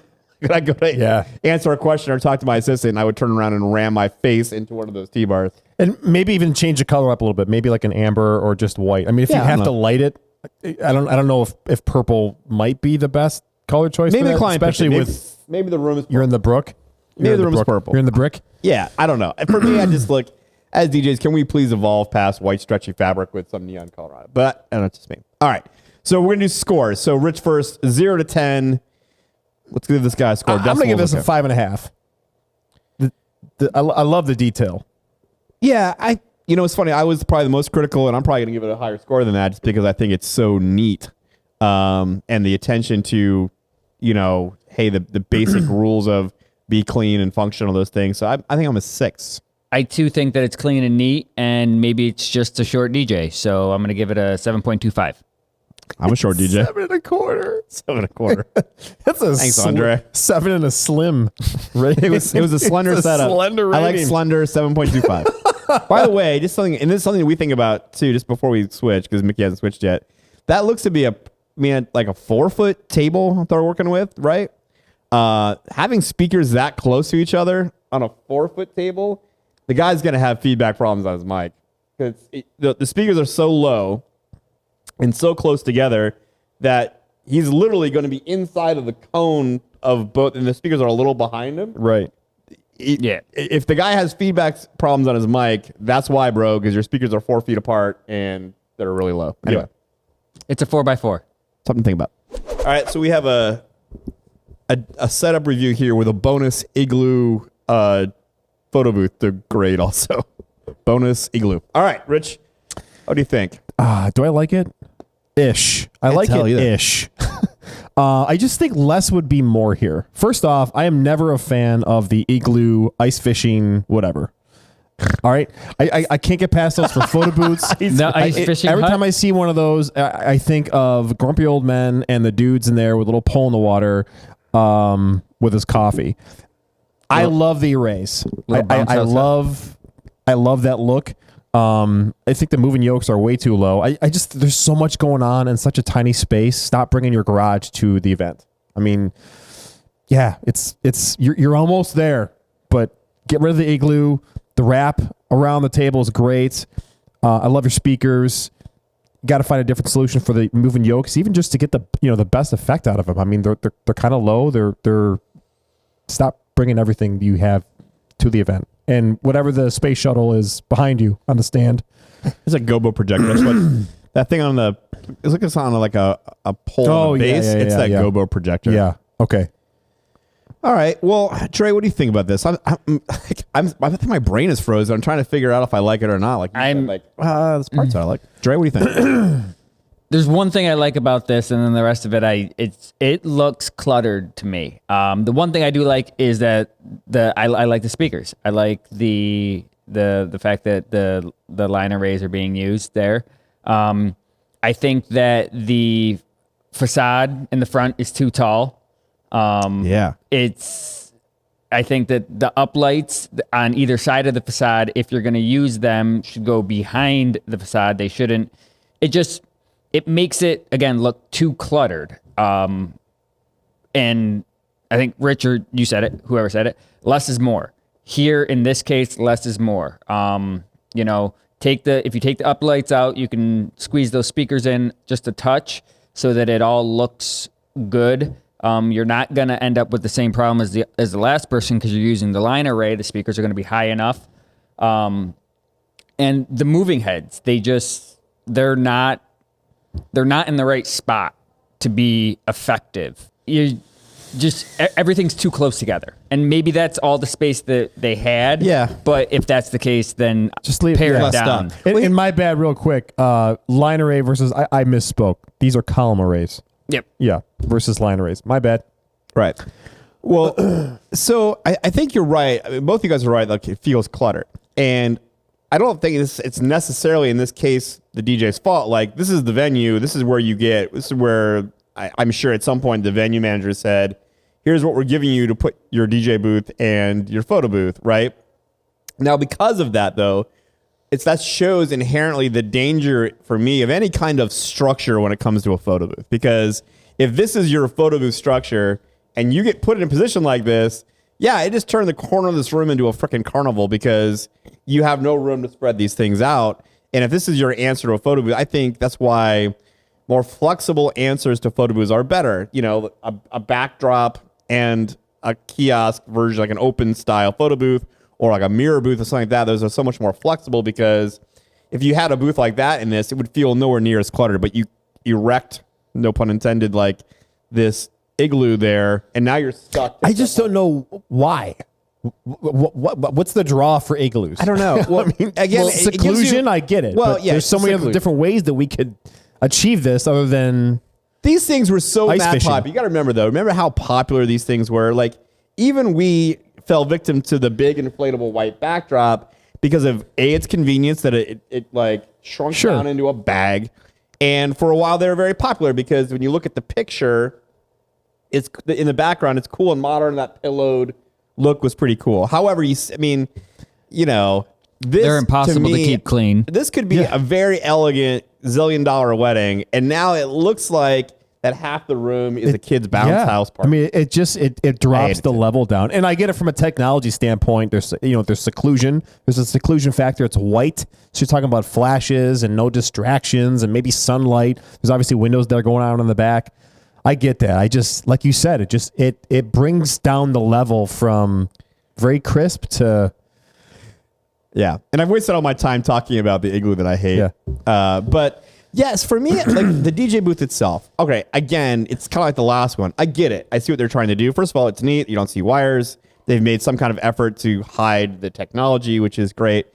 I go to answer a question or talk to my assistant, and I would turn around and ram my face into one of those T-bars. And maybe even change the color up a little bit, maybe like an amber or just white. I mean, if you have to light it, I don't know if purple might be the best color choice. Maybe for that, the client, especially maybe the room is purple. You're in the brook. Maybe the room is purple. You're in the brick. Yeah, I don't know. For me, I just look as DJs. Can we please evolve past white stretchy fabric with some neon color on it? But I don't know, it's just me. All right, so we're gonna do scores. So Rich first, 0 to 10. Let's give this guy a score. I'm going to give this a 5.5. I love the detail. Yeah, it's funny. I was probably the most critical, and I'm probably going to give it a higher score than that just because I think it's so neat. And the attention to, hey, the basic rules of be clean and functional, those things. So I think I'm a 6. I too think that it's clean and neat, and maybe it's just a short DJ. So I'm going to give it a 7.25. I'm a short DJ. 7 1/4. 7 1/4. That's a thanks, Andre. 7 and a slim. It was a slender setup. Slender I like rating. slender 7.25. By the way, just something, and this is something we think about too, just before we switch, because Mickey hasn't switched yet. That looks to be like a 4-foot table they're working with, right? Having speakers that close to each other on a 4-foot table, the guy's gonna have feedback problems on his mic because the speakers are so low and so close together that he's literally going to be inside of the cone of both, and the speakers are a little behind him. Right. If the guy has feedback problems on his mic, that's why, bro, because your speakers are 4 feet apart and they're really low. Anyway. It's a 4x4. Something to think about. All right, so we have a setup review here with a bonus Igloo photo booth to grade also. Bonus Igloo. All right, Rich, what do you think? Do I like it? Ish. I like it ish. I just think less would be more here. First off, I am never a fan of the Igloo ice fishing whatever. All right, I can't get past those for photo booths. Every time I see one of those, I think of grumpy old men and the dudes in there with a little pole in the water, with his coffee. I love the arrays. I love that look. I think the moving yokes are way too low. There's so much going on in such a tiny space. Stop bringing your garage to the event. I mean, yeah, you're almost there, but get rid of the Igloo. The wrap around the table is great. I love your speakers. Got to find a different solution for the moving yokes, even just to get the best effect out of them. I mean, they're kind of low. They're stop bringing everything you have to the event. and whatever the space shuttle is behind you on the stand. It's a gobo projector. That's what that thing on the. It's like it's on like a pole on the base. It's that gobo projector. Yeah. Okay. All right. Well, Trey, what do you think about this? I think my brain is frozen. I'm trying to figure out if I like it or not. Like I'm like, there's parts that I like. Trey, what do you think? There's one thing I like about this, and then the rest of it, it looks cluttered to me. The one thing I do like is that I like the speakers. I like the fact that the line arrays are being used there. I think that the facade in the front is too tall. I think that the uplights on either side of the facade, if you're going to use them, should go behind the facade. They shouldn't. It makes it, again, look too cluttered. And I think, Richard, you said it, whoever said it, less is more. Here, in this case, less is more. If you take the uplights out, you can squeeze those speakers in just a touch so that it all looks good. You're not going to end up with the same problem as the last person because you're using the line array. The speakers are going to be high enough. And the moving heads, they're not in the right spot to be effective. Everything's too close together. And maybe that's all the space that they had. Yeah. But if that's the case, then just leave pare it down. In my bad, real quick, line array versus, I misspoke. These are column arrays. Yep. Yeah. Versus line arrays. My bad. Right. Well, so I think you're right. I mean, both of you guys are right. Like, it feels cluttered. And I don't think it's necessarily, in this case, the DJ's fault. Like, this is the venue. This is where I'm sure at some point the venue manager said, here's what we're giving you to put your DJ booth and your photo booth, right? Now, because of that, though, that shows inherently the danger for me of any kind of structure when it comes to a photo booth. Because if this is your photo booth structure and you get put in a position like this, yeah, it just turned the corner of this room into a freaking carnival because you have no room to spread these things out. And if this is your answer to a photo booth, I think that's why more flexible answers to photo booths are better. You know, a backdrop and a kiosk version, like an open style photo booth or like a mirror booth or something like that. Those are so much more flexible because if you had a booth like that in this, it would feel nowhere near as cluttered, but you erect, no pun intended, like this igloo there, and now you're stuck. I just don't know why. What's the draw for igloos? I don't know. Well, I mean, again, seclusion, I get it. Well, but yeah, there's so many other different ways that we could achieve this other than these things were so ice fishing. popular. You got to remember, though. Remember how popular these things were? Like, even we fell victim to the big inflatable white backdrop because of its convenience that it like shrunk down into a bag. And for a while, they were very popular because when you look at the picture, it's in the background, it's cool and modern. That pillowed look was pretty cool. However, they're impossible to keep clean. This could be a very elegant $1 zillion wedding, and now it looks like that half the room is a kid's bounce house party. I mean, it drops the level down, and I get it from a technology standpoint. There's seclusion. There's a seclusion factor. It's white, so you're talking about flashes and no distractions, and maybe sunlight. There's obviously windows that are going out on the back. I get that. I just, like you said, it brings down the level from very crisp to. Yeah, and I've wasted all my time talking about the igloo that I hate. Yeah. But yes, for me, like the DJ booth itself. Okay, again, it's kind of like the last one. I get it. I see what they're trying to do. First of all, it's neat. You don't see wires. They've made some kind of effort to hide the technology, which is great.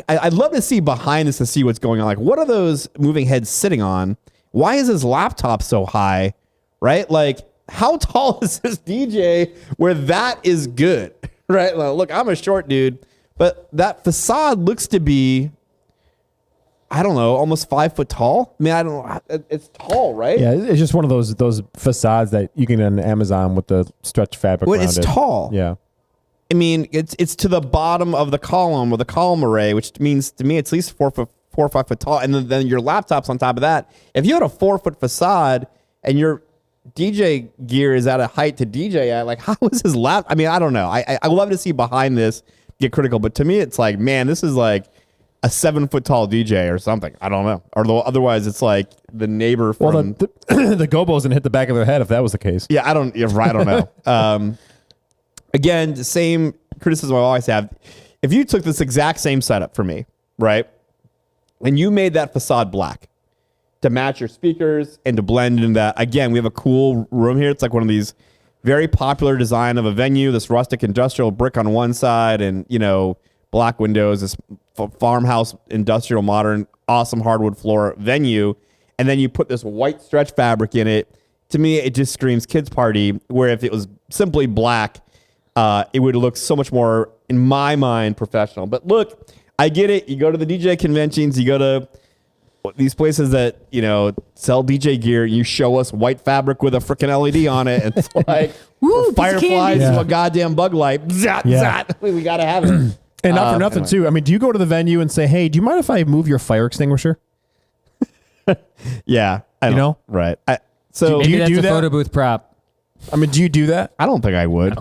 I'd love to see behind this to see what's going on. Like, what are those moving heads sitting on? Why is his laptop so high? Right? Like, how tall is this DJ where that is good? Right? Like, look, I'm a short dude. But that facade looks to be, I don't know, almost 5 foot tall. I mean, I don't know. It's tall, right? Yeah, it's just one of those facades that you can get on Amazon with the stretch fabric around it's tall. Yeah. I mean, it's to the bottom of the column or the column array, which means to me it's at least 4 or 5 foot tall. And then your laptop's on top of that. If you had a 4 foot facade and your DJ gear is at a height to DJ at, like, how is his laptop? I mean, I don't know. I love to see behind this get critical, but to me it's like, man, this is like a 7 foot tall DJ or something. I don't know. Or otherwise it's like the neighbor from the gobos and hit the back of their head if that was the case. Yeah, I don't know. Again, the same criticism I always have. If you took this exact same setup for me, right, and you made that facade black to match your speakers and to blend into that, again, we have a cool room here. It's like one of these very popular design of a venue, this rustic industrial brick on one side and, black windows, this farmhouse, industrial, modern, awesome hardwood floor venue. And then you put this white stretch fabric in it. To me, it just screams kids party, where if it was simply black, it would look so much more, in my mind, professional. But look, I get it. You go to the DJ conventions, you go to these places that, sell DJ gear, you show us white fabric with a freaking LED on it. And it's like, woo, fireflies to a goddamn bug light. Zat, zat. We got to have it. And not for nothing, too. I mean, do you go to the venue and say, hey, do you mind if I move your fire extinguisher? Yeah. Right. So do you do that? Photo booth prop. I mean, do you do that? I don't think I would.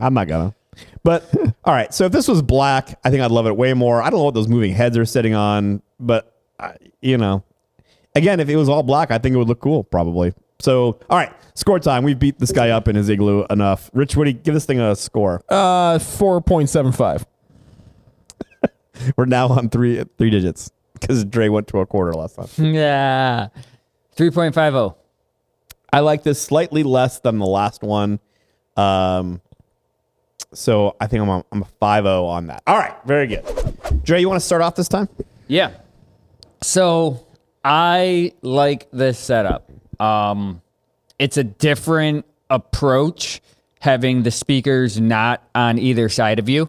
I'm not going to. But, all right. So if this was black, I think I'd love it way more. I don't know what those moving heads are sitting on, but, again, if it was all black, I think it would look cool, probably. So, all right. Score time. We've beat this guy up in his igloo enough. Rich, what do you give this thing a score? 4.75. We're now on three digits because Dre went to a quarter last time. Yeah. 3.50. I like this slightly less than the last one. So I think I'm a 5-0 on that. All right. Very good. Dre, you want to start off this time? Yeah. So I like this setup. It's a different approach having the speakers not on either side of you.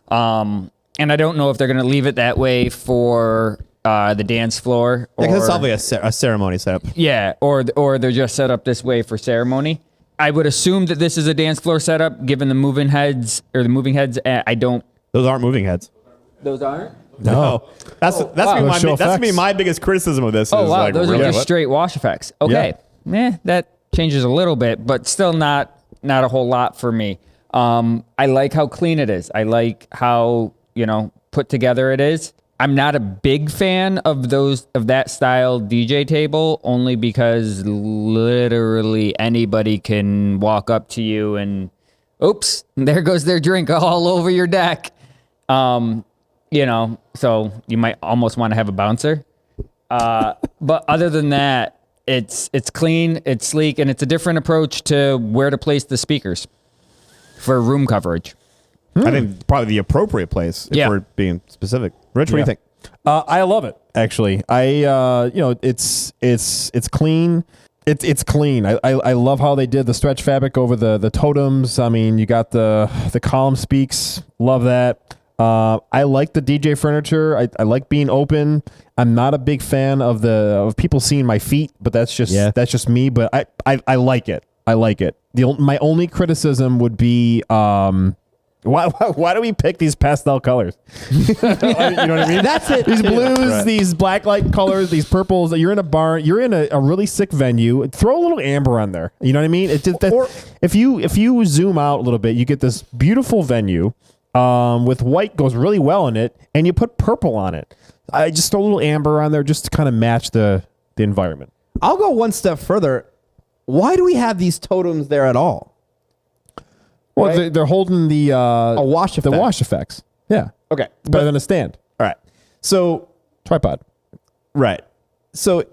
And I don't know if they're going to leave it that way for the dance floor. Or, it's probably a ceremony setup. Yeah, or they're just set up this way for ceremony. I would assume that this is a dance floor setup, given the moving heads. I don't. Those aren't moving heads. Those aren't? No. That's my biggest criticism of this. Oh, is wow. like, Those really? are just straight wash effects. Okay. Yeah. That changes a little bit, but still not a whole lot for me. I like how clean it is. I like how, put together it is. I'm not a big fan of that style DJ table, only because literally anybody can walk up to you and, oops, there goes their drink all over your deck. So you might almost want to have a bouncer. But other than that, it's clean, it's sleek, and it's a different approach to where to place the speakers for room coverage. I think probably the appropriate place if we're being specific. Rich, what do you think? I love it, actually. It's clean. It's clean. I love how they did the stretch fabric over the totems. I mean, you got the column speaks. Love that. I like the DJ furniture. I like being open. I'm not a big fan of people seeing my feet, but that's just me. But I like it. I like it. My only criticism would be why do we pick these pastel colors? You know what I mean? That's it. These blues, these black light colors, these purples. You're in a bar. You're in a really sick venue. Throw a little amber on there. You know what I mean? If you zoom out a little bit, you get this beautiful venue with white goes really well in it, and you put purple on it. I just throw a little amber on there just to kind of match the environment. I'll go one step further. Why do we have these totems there at all? Well, right? they're holding the wash effect. The wash effects. Yeah. Okay. It's better than a stand. All right. So tripod. Right. So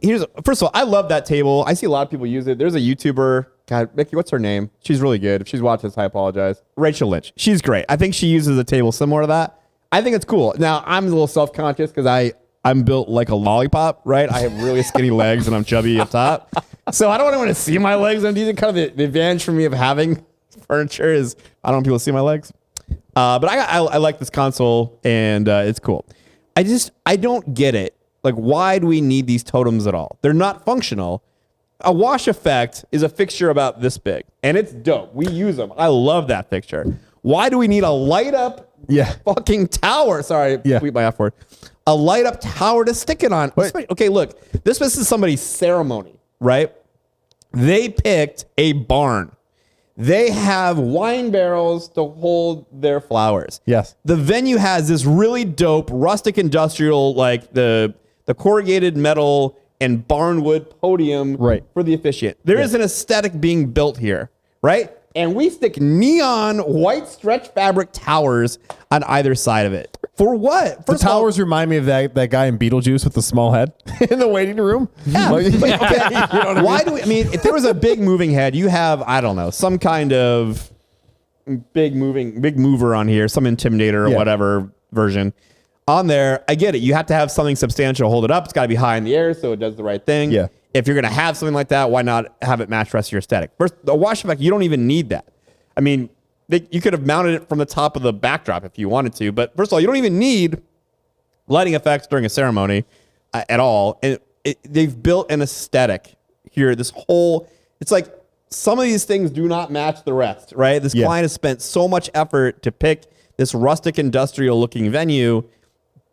first of all, I love that table. I see a lot of people use it. There's a YouTuber. God, Mickey, what's her name? She's really good. If she's watching this, I apologize. Rachel Lynch. She's great. I think she uses a table similar to that. I think it's cool. Now, I'm a little self-conscious because I'm built like a lollipop, right? I have really skinny legs and I'm chubby up top. So I don't want to see my legs. And these are kind of the advantage for me of having furniture is I don't want people to see my legs. But I like this console and it's cool. I don't get it. Like, why do we need these totems at all? They're not functional. A wash effect is a fixture about this big, and it's dope. We use them. I love that fixture. Why do we need a light up fucking tower? Sorry, tweet my F word. A light up tower to stick it on. Okay, look, this is somebody's ceremony, right? They picked a barn. They have wine barrels to hold their flowers. Yes. The venue has this really dope rustic industrial, like the corrugated metal and barnwood podium for the officiant. There is an aesthetic being built here, right? and we stick neon white stretch fabric towers on either side of it. For what? The towers remind me of that guy in Beetlejuice with the small head in the waiting room. Yeah. Like, Okay. you know what Why do we, I mean, if there was a big moving head, you have, I don't know, some kind of big mover on here, some Intimidator or whatever version on there. I get it. You have to have something substantial to hold it up. It's got to be high in the air so it does the right thing. Yeah. If you're going to have something like that, why not have it match the rest of your aesthetic? First, the wash effect, you don't even need that. I mean, you could have mounted it from the top of the backdrop if you wanted to, but first of all, you don't even need lighting effects during a ceremony at all. And they've built an aesthetic here. This whole, it's like some of these things do not match the rest, right? This client has spent so much effort to pick this rustic industrial looking venue,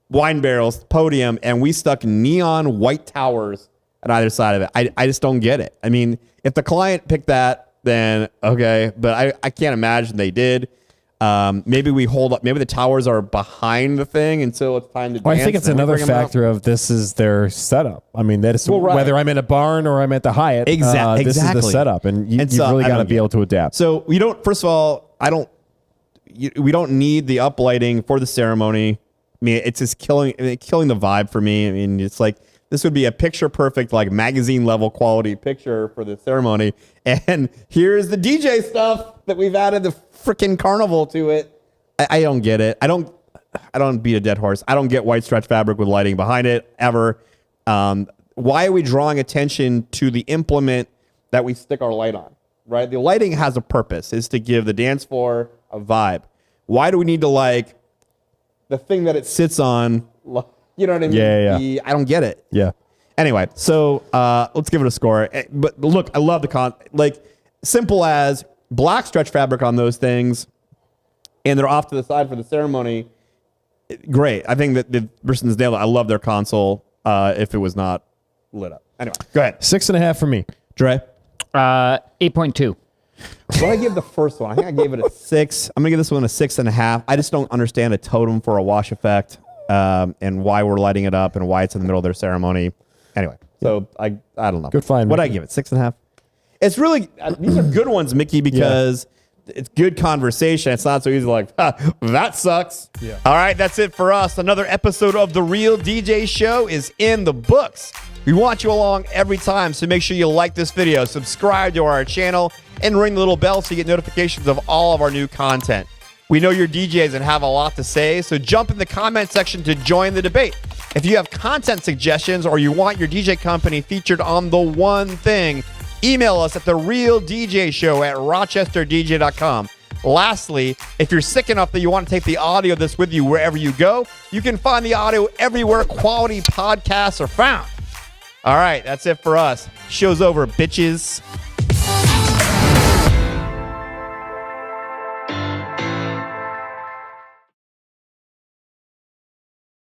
wine barrels, podium, and we stuck neon white towers on either side of it. I just don't get it. I mean, if the client picked that, then okay, but I can't imagine they did. Maybe we hold up. Maybe the towers are behind the thing until it's time to dance. I think it's another factor of this is their setup. I mean, that is whether I'm in a barn or I'm at the Hyatt. Exactly. This is the setup, and you've really got to be able to adapt. So we don't. First of all, we don't need the uplighting for the ceremony. I mean, it's just killing the vibe for me. I mean, it's like this would be a picture perfect, like magazine level quality picture for the ceremony. And here's the DJ stuff that we've added the freaking carnival to it. I don't get it. I don't beat a dead horse. I don't get white stretch fabric with lighting behind it ever. Why are we drawing attention to the implement that we stick our light on, right? The lighting has a purpose, is to give the dance floor a vibe. Why do we need to like the thing that it sits on? You know what I mean? Yeah. I don't get it. Yeah. Anyway, so let's give it a score. But look, I love like simple as black stretch fabric on those things, and they're off to the side for the ceremony. Great. I think that the person's nailed it. I love their console if it was not lit up. Anyway, go ahead. 6.5 for me. Dre? 8.2. What did I give the first one? I think I gave it a 6. I'm going to give this one a 6.5. I just don't understand a totem for a wash effect and why we're lighting it up and why it's in the middle of their ceremony. Anyway, so I don't know. Good find. What did I give it? 6.5? It's really, these are good ones, Mickey, because it's good conversation. It's not so easy like, that sucks. Yeah. All right, that's it for us. Another episode of The Real DJ Show is in the books. We want you along every time, so make sure you like this video, subscribe to our channel, and ring the little bell so you get notifications of all of our new content. We know you're DJs and have a lot to say, so jump in the comment section to join the debate. If you have content suggestions or you want your DJ company featured on The One Thing, email us at TheRealDJShow@rochesterdj.com. Lastly, if you're sick enough that you want to take the audio of this with you wherever you go, you can find the audio everywhere quality podcasts are found. All right, that's it for us. Show's over, bitches.